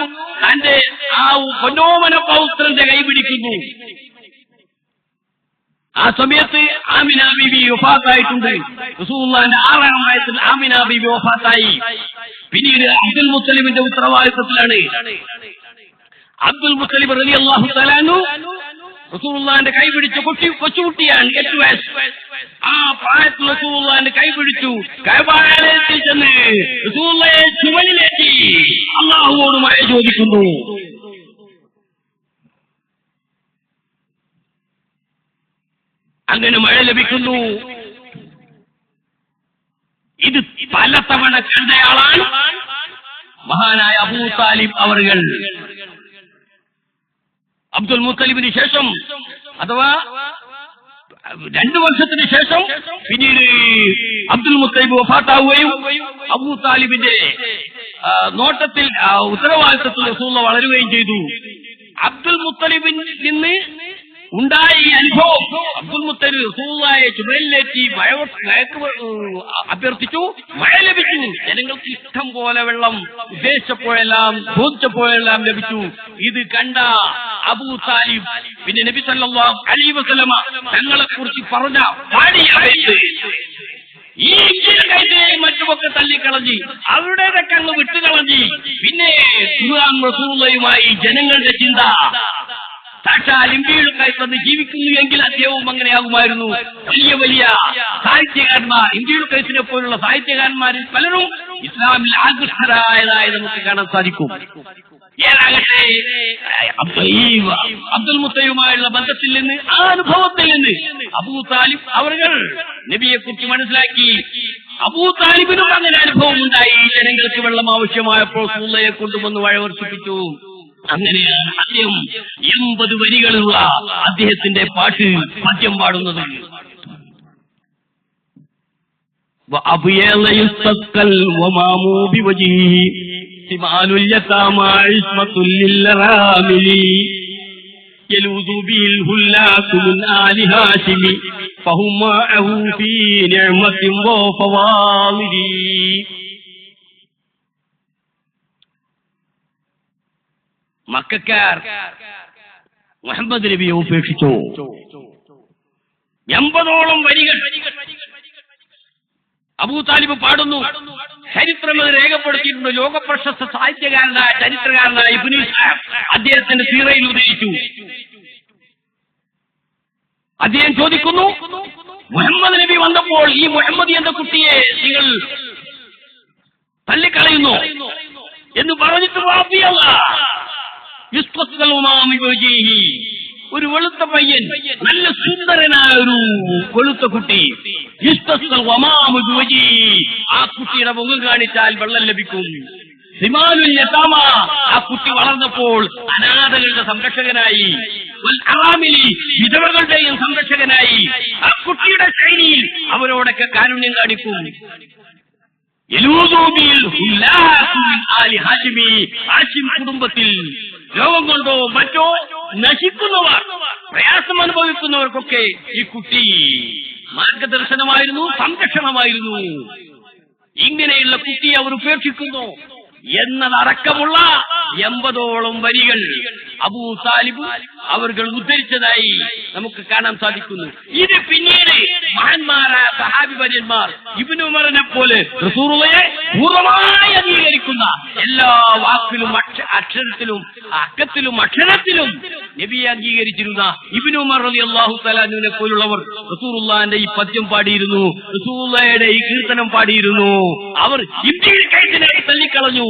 തന്റെ ആ പൊന്നോമന പൗത്രന്റെ കൈപിടിക്കുന്നു. ആ സമയത്ത് ആമിന ബീബി വഫാത്തായിട്ടുണ്ട്. റസൂലുള്ളാഹിന്റെ 6-ാം വയസ്സിൽ ആമിന ബീബി വഫാത്തായി. പിന്നീട് അബ്ദുൽ മുത്തലിബിന്റെ ഉത്തരവാദിത്വത്തിലാണ്. അബ്ദുൽ മുത്തലിബ് റളിയല്ലാഹു തആല അൻഹു റസൂലുള്ളാഹിന്റെ കൈപിടിച്ച കൊച്ചുകുട്ടിയാണ്, 8 വയസ്സ്. ആ പ്രായത്തിൽ റസൂലുള്ളാഹിന്റെ കൈപിടിച്ചു കഅബാലയത്തിൽ ചെന്ന് റസൂലുള്ളാഹിയെ ചുമലിലേറ്റി അല്ലാഹുവോട് മഴ ചോദിക്കുന്നു. അങ്ങനെ മഴ ലഭിക്കുന്നു. ഇത് പലതവണ കണ്ടയാളാണ് മഹാനായ അബൂ താലിബ് അവറുകൾ. അബ്ദുൽ മുത്തലിബിന് ശേഷം, അഥവാ 2 വർഷത്തിന് ശേഷം പിന്നീട് അബ്ദുൽ മുത്തലിബ് വഫാത്താവുകയും അബൂ താലിബിന്റെ നോട്ടത്തിൽ ഉത്തരവാദിത്തത്തിൽ റസൂലുള്ളാഹി വളരുകയും ചെയ്തു. അബ്ദുൽ മുത്തലിബിൽ നിന്ന് ഉണ്ടായ ഈ അനുഭവം അബ്ദുൽ മുത്തലിബ് റസൂലുള്ളാഹിയെ ചുമലിലേറ്റി അഭ്യർത്ഥിച്ചു. മഴ ലഭിച്ചു. ജനങ്ങൾക്ക് ഇഷ്ടം പോലെ വെള്ളം ഉദ്ദേശിച്ചപ്പോഴെല്ലാം ചോദിച്ചപ്പോഴെല്ലാം ലഭിച്ചു. ഇത് കണ്ട അബൂ താലിബ് പിന്നെ നബി സല്ലല്ലാഹു അലൈഹി വസല്ലമ തങ്ങളെ കുറിച്ച് പറഞ്ഞ പാടിയായിട്ട് ഈ കൈതയും മറ്റുമൊക്കെ തള്ളിക്കളഞ്ഞ് അവരുടേതൊക്കെ അങ്ങ് വിട്ടുകളഞ്ഞ് പിന്നെ റസൂലുള്ളാഹിയുമായി ജനങ്ങളുടെ ചിന്ത സാക്ഷാൽ ഇന്ത്യയിലൊക്കെ വന്ന് ജീവിക്കുന്നു എങ്കിൽ അദ്ദേഹവും അങ്ങനെയാകുമായിരുന്നു. വലിയ വലിയ സാഹിത്യകാരന്മാർ ഇന്ത്യയുടെ കേസിനെ പോലുള്ള സാഹിത്യകാരന്മാരിൽ പലരും ഇസ്ലാമിൽ ആകൃഷ്ടരായതായി നമുക്ക് കാണാൻ സാധിക്കും. ഏതാകട്ടെ അബ്ദുൽ മുത്തലിബുമായുള്ള ബന്ധത്തിൽ നിന്ന് ആ അനുഭവത്തിൽ നിന്ന് അബൂ താലിബ് അവർ നബിയെ കുറിച്ച് മനസ്സിലാക്കി. അബൂ താലിബിനും അങ്ങനെ അനുഭവം ഉണ്ടായി. ജനങ്ങൾക്ക് വെള്ളം ആവശ്യമായപ്പോൾ റസൂലുള്ളാഹിയെ കൊണ്ടുവന്ന് വഴവർഷിപ്പിച്ചു. അങ്ങനെയാണ് അദ്ദേഹം 80 വരികളുള്ള അദ്ദേഹത്തിന്റെ പാട്ട് പദ്യം പാടുന്നത്. മക്കക്കാർ മുഹമ്മദ് നബിയെ ഉപേക്ഷിച്ചു. 80ഓളം വരികൾ അബൂ താലിബ് പാടുന്നു. ചരിത്രം അത് രേഖപ്പെടുത്തിയിട്ടുണ്ട്. ലോകപ്രശസ്ത സാഹിത്യകാരനായ ചരിത്രകാരനായ ഇബ്നു ഇസ്ഹാഖ് അദ്ദേഹത്തിന്റെ സീറയിൽ ഉദ്ധരിച്ചു. അദ്ദേഹം ചോദിക്കുന്നു, മുഹമ്മദ് നബി വന്നപ്പോൾ ഈ മുഹമ്മദ് എന്ന കുട്ടിയെ നിങ്ങൾ തള്ളിക്കളയുന്നു എന്ന് പറഞ്ഞിട്ട് ഒരു വെളുത്ത പയ്യൻ, നല്ല സുന്ദരനായ ഒരു വെളുത്ത കുട്ടി, ആ കുട്ടിയുടെ മുഖം കാണിച്ചാൽ വെള്ളം ലഭിക്കും. ആ കുട്ടി വളർന്നപ്പോൾ അനാഥകളുടെ സംരക്ഷകനായി, വിധവകളുടെയും സംരക്ഷകനായി, ആ കുട്ടിയുടെ ശൈലിയിൽ അവരോടൊക്കെ കാരുണ്യം കാണിക്കും. കുടുംബത്തിൽ രോഗം കൊണ്ടോ മറ്റോ നശിക്കുന്നവർ, പ്രയാസം അനുഭവിക്കുന്നവർക്കൊക്കെ ഈ കുട്ടി മാർഗദർശനമായിരുന്നു, സംരക്ഷണമായിരുന്നു. ഇങ്ങനെയുള്ള കുട്ടിയെ അവർ ഉപേക്ഷിക്കുന്നു എന്നതടക്കമുള്ള 80ഓളം വരികൾ അബൂ താലിബ് അവർ ഉദ്ധരിച്ചതായി നമുക്ക് കാണാൻ സാധിക്കുന്നു. ഇത് പിന്നീട് മഹാന്മാരായ സഹാബി വര്യന്മാർ ഇബ്നു ഉമറിനെ പോലെ റസൂലുള്ളാഹിയെ പൂർണ്ണമായി അംഗീകരിക്കുന്ന, എല്ലാ വാക്കിലും അക്ഷരത്തിലും അക്കത്തിലും അക്ഷരത്തിലും നബിയെ അംഗീകരിച്ചിരുന്ന ഇബ്നു ഉമർ റളിയല്ലാഹു തആല അൻഹുവിനെ പോലുള്ളവർ റസൂലുള്ളാഹിന്റെ ഈ പദ്യം പാടിയിരുന്നു, റസൂലുള്ളാഹിയുടെ ഈ കീർത്തനം പാടിയിരുന്നു. അവർ ഇന്ത്യയിൽ കൈത്തിനായി തള്ളിക്കളഞ്ഞു.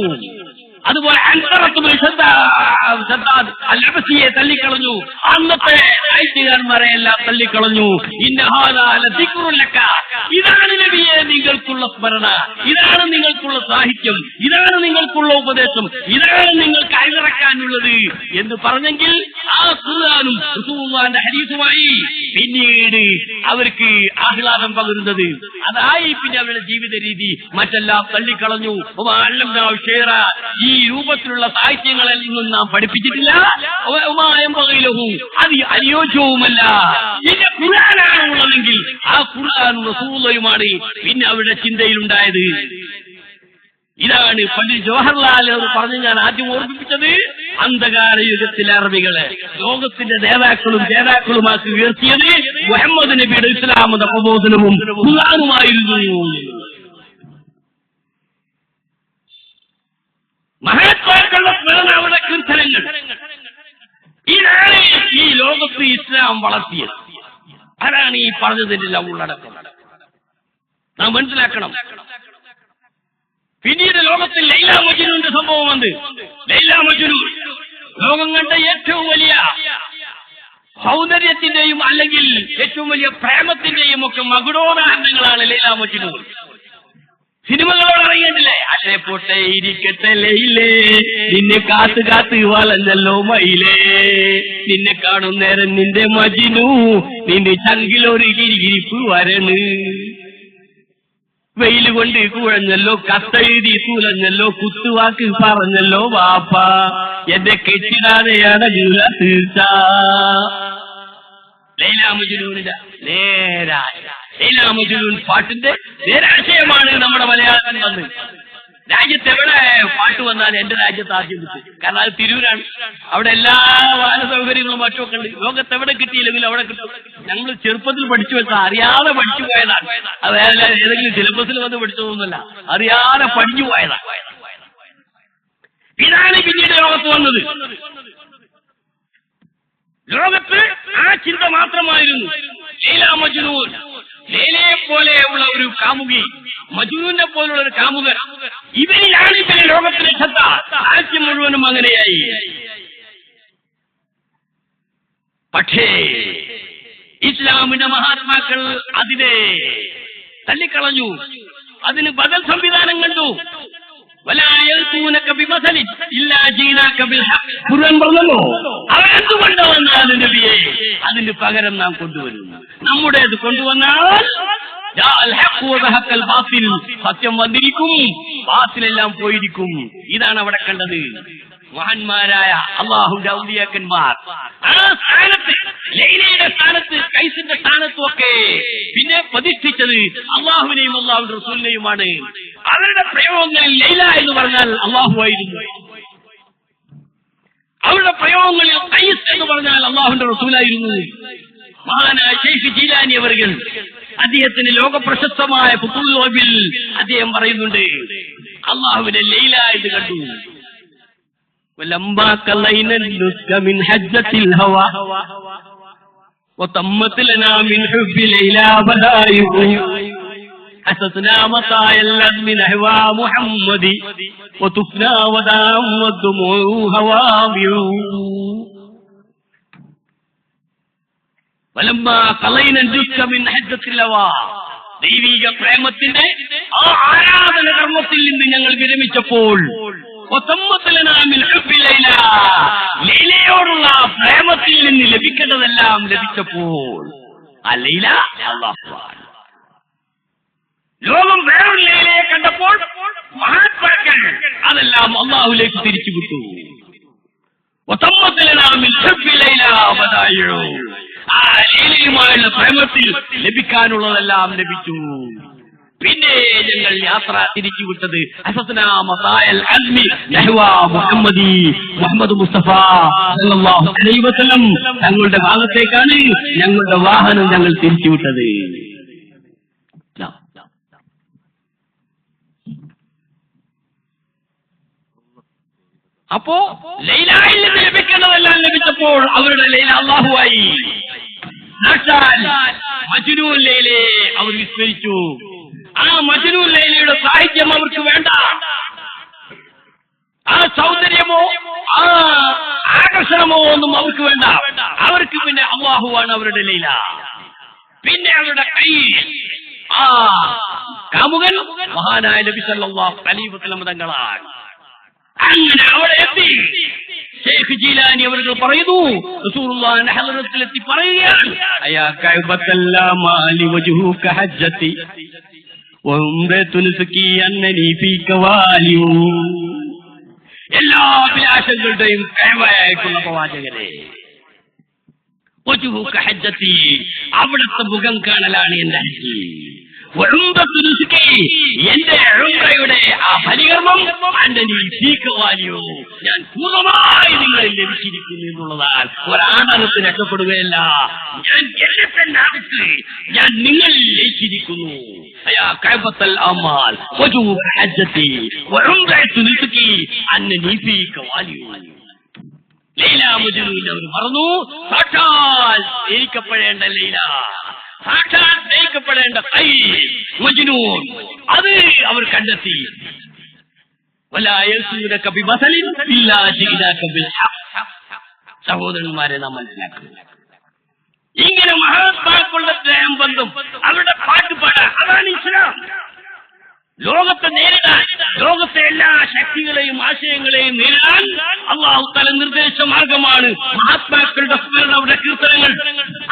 അതുപോലെ അൽഅബസിയെ തള്ളിക്കളഞ്ഞു. അന്നത്തെ സാഹിത്യകാരന്മാരെ എല്ലാം തള്ളിക്കളഞ്ഞു. ഇതാണ് നബിയെ നിങ്ങൾക്കുള്ള സ്മരണ, ഇതാണ് നിങ്ങൾക്കുള്ള സാഹിത്യം, ഇതാണ് നിങ്ങൾക്കുള്ള ഉപദേശം, ഇതാണ് നിങ്ങൾക്ക് അയവിറക്കാനുള്ളത് എന്ന് പറഞ്ഞെങ്കിൽ ആ ഖുർആനും റസൂലുള്ളാഹിന്റെ ഹദീസുമായി പിന്നീട് അവർക്ക് ആഹ്ലാദം പകരുന്നത് അതായി. പിന്നെ അവരുടെ ജീവിത രീതി മറ്റെല്ലാം തള്ളിക്കളഞ്ഞു. ഈ രൂപത്തിലുള്ള സാഹിത്യങ്ങളിൽ നിന്നും നാം പഠിപ്പിച്ചിട്ടില്ല. അത് അനുയോജ്യവുമല്ല. പിന്നെ ഖുർആനാണ് ഉള്ളതെങ്കിൽ ആ ഖുർആനും റസൂലുള്ളാഹിയുമാണ് പിന്നെ അവരുടെ ചിന്തയിലുണ്ടായത്. ഇതാണ് പണ്ഡിറ്റ് ജവഹർലാൽ പറഞ്ഞ് ഞാൻ ആദ്യം ഓർമ്മിപ്പിച്ചത്. അന്ധകാര യുഗത്തിലെ അറബികളെ ലോകത്തിന്റെ നേതാക്കളും ജേതാക്കളുമാക്കി ഉയർത്തിയത് മുഹമ്മദ് നബിയുടെ ഇസ്ലാമിന്റെ പ്രബോധനവും ഖുർആനുമായിരുന്നു. മഹാത്മാക്കളുടെ സ്മരണയുടെ കീർത്തനങ്ങൾ, ഇതാണ് ഈ ലോകത്ത് ഇസ്ലാം വളർത്തിയത്. അതാണ് ഈ പറഞ്ഞതിലെല്ലാം ഉള്ളടക്കം. നാം മനസ്സിലാക്കണം. പിന്നീട് ലോകത്തിൽ ലൈല മജ്നൂന്റെ സംഭവം വന്ന്, ലൈല മജ്നൂൻ ലോകം കണ്ട ഏറ്റവും വലിയ സൗന്ദര്യത്തിന്റെയും അല്ലെങ്കിൽ ഏറ്റവും വലിയ പ്രേമത്തിന്റെയും ഒക്കെ മകുടോദാഹരണങ്ങളാണ് ലൈല മജ്നൂൻ. സിനിമകളോട് അറിയണ്ടില്ലേ? അശേ പൊട്ടെ ഇരിക്കട്ടെ ലൈലേ, നിന്നെ കാത്ത് കാത്ത് വളഞ്ഞല്ലോ മയിലേ, നിന്നെ കാണും നേരം നിന്റെ മജിനു, നിന്റെ ചങ്കിലൊരു ഗിരിഗിരിപ്പ് വരണ്. വെയിൽ കൊണ്ട് കുഴഞ്ഞല്ലോ, കത്തെഴുതി തുലഞ്ഞല്ലോ, കുത്തുവാക്ക് പറഞ്ഞല്ലോ വാപ്പ, എന്റെ കെട്ടിടാതെയാണ് തീർച്ച. ലൈല മജ്നൂനിന്റെ ലൈല മജ്നൂൻ പാട്ടിന്റെ നേരാശയമാണ് നമ്മുടെ മലയാളത്തിൽ വന്ന്. രാജ്യത്ത് എവിടെ പാട്ട് വന്നാൽ എന്റെ രാജ്യത്ത് ആദ്യം കിട്ടും. കാരണം അത് തിരൂരാണ്, അവിടെ എല്ലാ വാഹന സൗകര്യങ്ങളും മറ്റുമൊക്കെ ഉണ്ട്. ലോകത്ത് എവിടെ കിട്ടിയില്ലെങ്കിലും അവിടെ കിട്ടും. ഞങ്ങൾ ചെറുപ്പത്തിൽ പഠിച്ചു വെച്ചാൽ അറിയാതെ പഠിച്ചു പോയതാണ്. അത് ഏതെങ്കിലും സിലബസിൽ വന്ന് പഠിച്ചതൊന്നുമല്ല, അറിയാതെ പഠിച്ചു പോയതാണ്. ഇതാണ് പിന്നീട് ലോകത്ത് വന്നത്. ലോകത്ത് ആ ചിന്ത മാത്രമായിരുന്നു. ലൈല മജ്നൂൻ, ലൈലയെ പോലെയുള്ള ഒരു കാമുകി, മജ്നൂനെ പോലുള്ള ഒരു കാമുകൻ, ഇവരിലാണ് ഇവരെ ലോകത്തിലെ ശ്രദ്ധ. രാജ്യം മുഴുവനും അങ്ങനെയായി. പക്ഷേ ഇസ്ലാമിന്റെ മഹാത്മാക്കൾ അതിനെ തള്ളിക്കളഞ്ഞു. അതിന് ബദൽ സംവിധാനം കണ്ടു. ഖുർആൻ പറഞ്ഞല്ലോ, അവരെന്തുകൊണ്ട് വന്നാലും നബിയെ അതിന് പകരം നാം കൊണ്ടുവരുന്നു. നമ്മുടേത് കൊണ്ടുവന്നാൽ സത്യം വന്നിരിക്കും, ബാത്തിലെല്ലാം പോയിരിക്കും. ഇതാണ് അവിടെ കണ്ടത്. മഹാന്മാരായ അള്ളാഹുവിന്റെ ഔലിയാക്കന്മാർ ആ സ്ഥാനത്ത്, ലൈലയുടെ സ്ഥാനത്ത്, കൈസിന്റെ സ്ഥാനത്തും ഒക്കെ പിന്നെ പ്രതിഷ്ഠിച്ചത് അള്ളാഹുവിനെയും അള്ളാഹുവിന്റെ റസൂലിനെയുമാണ്. അവരുടെ പ്രയോഗങ്ങളിൽ ലൈല എന്ന് പറഞ്ഞാൽ അള്ളാഹുവായിരുന്നു. അവരുടെ പ്രയോഗങ്ങളിൽ കൈസ് എന്ന് പറഞ്ഞാൽ അള്ളാഹുവിന്റെ റസൂലായിരുന്നു. മഹാനായ ശൈഖ് ജീലാനി അവർകൾ അദ്ദേഹത്തിന് ലോകപ്രശസ്തമായ ഫുതുൽ വബിൽ അദ്ദേഹം പറയുന്നുണ്ട്, അള്ളാഹുവിനെ ലൈല എന്ന് കണ്ടു. ولما قلينا النسك من حجة الهوى وتمت لنا من حب ليلى بدائع حسسنا مطايا اللذم نحو محمد وتفنا وداع والدموع هوامع ولما قلينا النسك من حجة الهوى. ദൈവിക പ്രേമത്തിന്റെ ആ ആരാധന കർമ്മത്തിൽ നിന്ന് ഞങ്ങൾ വിരമിച്ചപ്പോൾ ലൈലയോടുള്ള പ്രേമത്തിൽ നിന്ന് ലഭിക്കേണ്ടതെല്ലാം ലഭിച്ചപ്പോൾ ആ ലൈല അല്ലാഹുവാണ്. ലോകം വേറൊരു ലൈലയെ കണ്ടപ്പോൾ മഹാത്മാക്കൾ അതെല്ലാം അല്ലാഹുവിലേക്ക് തിരിച്ചു വിട്ടു. ആ ലൈലയുമായുള്ള പ്രേമത്തിൽ ലഭിക്കാനുള്ളതെല്ലാം ലഭിച്ചു. പിന്നെ ഞങ്ങൾ യാത്ര തിരിച്ചുവിട്ടത് മുഹമ്മദ് മുസ്തഫ സല്ലല്ലാഹു അലൈഹി വസല്ലം തങ്ങളുടെ ഭാഗത്തേക്കാണ് ഞങ്ങളുടെ വാഹനം ഞങ്ങൾ തിരിച്ചുവിട്ടത്. അപ്പോ ലൈലയിൽ നിന്ന് ലഭിക്കേണ്ടതെല്ലാം ലഭിച്ചപ്പോൾ അവരുടെ ലൈല അല്ലാഹുവായി. മജ്നൂൻ ലൈലയെ അവർ വിസ്മരിച്ചു. ആ മജ്നൂൻ ലൈലയുടെ സാഹിത്യം അവർക്ക് വേണ്ട, ആ സൗന്ദര്യമോ ആ ആകർഷണമോ ഒന്നും അവർക്ക് വേണ്ട. അവർക്ക് പിന്നെ അല്ലാഹുവാണ് അവരുടെ ലൈല. പിന്നെ അവരുടെ കൈ ആ കാമുകൻ മഹാനായ നബി സല്ലല്ലാഹു അലൈഹി വസല്ലം തങ്ങളാണ്. അങ്ങനെ അവിടെ എത്തി. ശൈഖ് ജീലാനി അവർ പറയുന്നു, റസൂലുള്ളാഹിന്റെ ഹളറത്തിലെത്തി പറയുകയാണ്, അയാ കഅബത്തല്ലാമാലി വജ്ഹുക ഹജ്ജതി വഉംറതുൻസുകി അന്നനി ഫീക വാലിയു. എല്ലാ അഭിലാഷങ്ങളുടെയും കഅബയായിട്ടുള്ള പ്രവാചകനെ, വജ്ഹുക ഹജ്ജതി, അവിടുത്തെ മുഖം കാണലാണ് എന്റെ ഹജ്ജ്. എന്റെ ഉംറയുടെ ആ ബലികർമ്മം ഞാൻ പൂർണ്ണമായി നിങ്ങളിൽ ലഭിച്ചിരിക്കുന്നു എന്നുള്ളതാൽ ഒരാണത്തിന് രക്ഷപ്പെടുകയല്ല. ഞാൻ എന്നെ തന്നെ അടുത്ത് ഞാൻ നിങ്ങളിൽ ലയിച്ചിരിക്കുന്നു. ലൈല മജ്നൂൻ അവർ മറന്നു. സാക്ഷാൽ ജയിക്കപ്പെടേണ്ട ലൈല, സാക്ഷാൽ ജയിക്കപ്പെടേണ്ട മജ്നൂൻ, അത് അവർ കണ്ടെത്തി. സഹോദരന്മാരെ, നാം മനസ്സിലാക്കുന്നു, ഇങ്ങനെ മഹാത്മാക്കളുടെ സ്നേഹം ബന്ധം അവരുടെ പാട്ട് പാടാൻ, അതാണ് ഇസ്ലാം. ലോകത്തെ നേരിടാൻ, ലോകത്തെ എല്ലാ ശക്തികളെയും ആശയങ്ങളെയും നേരിടാൻ അല്ലാഹു തആല നിർദ്ദേശ മാർഗമാണ് മഹാത്മാക്കളുടെ സ്മരണ, അവരുടെ കീർത്തനങ്ങൾ.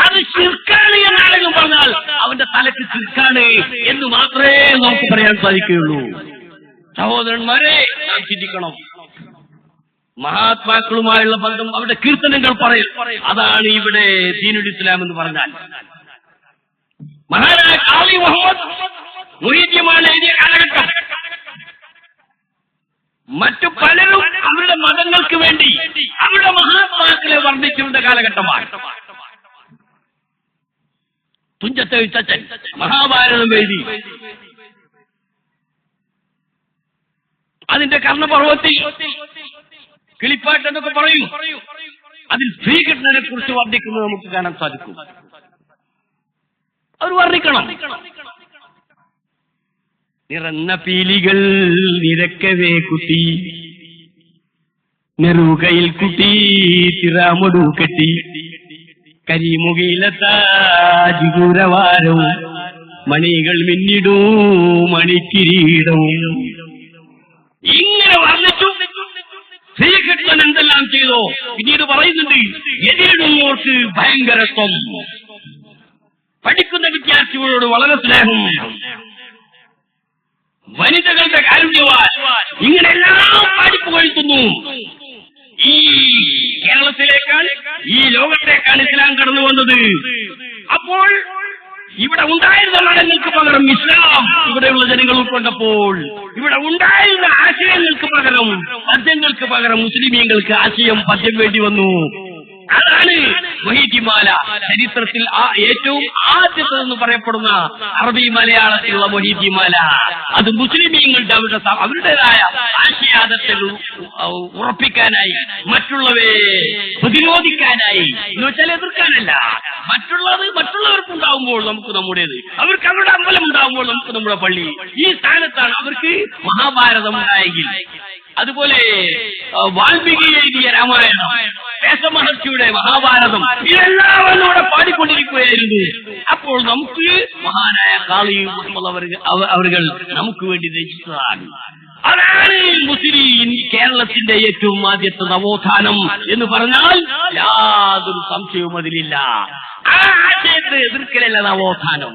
അത് ശിർക്കാണ് എന്നാണെങ്കിലും പറഞ്ഞാൽ അവന്റെ തലക്ക് ശിർക്കാണ് എന്ന് മാത്രമേ നമുക്ക് പറയാൻ സാധിക്കുകയുള്ളൂ. സഹോദരന്മാരെ, നാം ചിന്തിക്കണം. മഹാത്മാക്കളുമായുള്ള ബന്ധം, അവരുടെ കീർത്തനങ്ങൾ പറയും. അതാണ് ഇവിടെ ദീനുൽ ഇസ്ലാം എന്ന് പറഞ്ഞാൽ. മഹാനായ ഖാദി മുഹമ്മദ് മുഹീദ്ദീൻ എഴുതിയ കാലഘട്ടം, മറ്റു പലരും അവരുടെ മതങ്ങൾക്ക് വേണ്ടി അവരുടെ മഹാത്മാക്കളെ വർണ്ണിച്ചിരുന്ന കാലഘട്ടമാണ്. തുഞ്ചത്തെഴുത്തച്ഛൻ മഹാഭാരതം എഴുതി. അതിന്റെ കർണപർവത്തിൽ കിളിപ്പാട്ട് എന്നൊക്കെ പറയും. അതിൽ ശ്രീകൃഷ്ണനെ കുറിച്ച് വർണ്ണിക്കുന്നത് നമുക്ക് കാണാൻ സാധിക്കും. അവർ വർണ്ണിക്കണം. നിറന്ന പീലികൾ നിരക്കവേ കുട്ടി, നെറുകയിൽ കുട്ടി തിറാമൊടു കെട്ടി, കരിമുകിലത്താജിപൂരവാരവും മണികൾ മിന്നിടൂ മണിക്കിരീടവും. ഇങ്ങനെ വർണ്ണിച്ചു. ശ്രീകൃഷ്ണൻ എന്തെല്ലാം ചെയ്തോ പിന്നീട് പറയുന്നുണ്ട്. എതിരിടുന്നവർക്ക് ഭയങ്കരത്വം, പഠിക്കുന്ന വിദ്യാർത്ഥികളോട് വളരെ സ്നേഹം, വനിതകളുടെ കാരുണ്യവാൻ, ഇങ്ങനെയെല്ലാം പഠിപ്പ് കഴിക്കുന്നു. ഈ കേരളത്തിലേക്കാണ്, ഈ ലോകത്തേക്കാണ് ഇസ്ലാം കടന്നു വന്നത്. അപ്പോൾ ഇവിടെ ഉണ്ടായിരുന്ന മതങ്ങൾക്ക് പകരം ഇസ്ലാം ഇവിടെയുള്ള ജനങ്ങൾ ഉൾക്കൊണ്ടപ്പോൾ ഇവിടെ ഉണ്ടായിരുന്ന ആശയങ്ങൾക്ക് പകരം, പദ്യങ്ങൾക്ക് പകരം മുസ്ലിമീങ്ങൾക്ക് ആശയം, പദ്യം വേണ്ടി വന്നു. അതാണ് മുഹീദ്ദീമാല. ചരിത്രത്തിൽ ഏറ്റവും ആദ്യത്തെന്ന് പറയപ്പെടുന്ന അറബി മലയാളത്തിലുള്ള മുഹീദ്ദീമാല. അത് മുസ്ലിമീങ്ങളുടെ അവരുടേതായ ആശയാദത്തെ ഉറപ്പിക്കാനായി, മറ്റുള്ളവയെ പ്രതിരോധിക്കാനായി, എന്ന് വെച്ചാൽ എതിർക്കാനല്ല. മറ്റുള്ളവർക്കുണ്ടാവുമ്പോൾ നമുക്ക് നമ്മുടേത്, അവർക്ക് അവരുടെ അമ്പലം ഉണ്ടാവുമ്പോൾ നമുക്ക് നമ്മുടെ പള്ളി. ഈ സ്ഥാനത്താണ് അവർക്ക് മഹാഭാരതം ഉണ്ടായെങ്കിൽ. അതുപോലെ വാൽമീകി എഴുതിയ രാമായണം, വ്യാസമഹർഷിയുടെ മഹാഭാരതം, ഇതെല്ലാം ഇവിടെ പാടിക്കൊണ്ടിരിക്കുകയായിരുന്നു. അപ്പോൾ നമുക്ക് മഹാനായ ഖാദി മുഹമ്മദ് അവർ നമുക്ക് വേണ്ടി രചിച്ചതാണ്. അതാണ് മുസ്ലിം കേരളത്തിന്റെ ഏറ്റവും ആദ്യത്തെ നവോത്ഥാനം എന്ന് പറഞ്ഞാൽ യാതൊരു സംശയവും അതിലില്ല. ആ ആശയത്തെ എതിർക്കലല്ല നവോത്ഥാനം,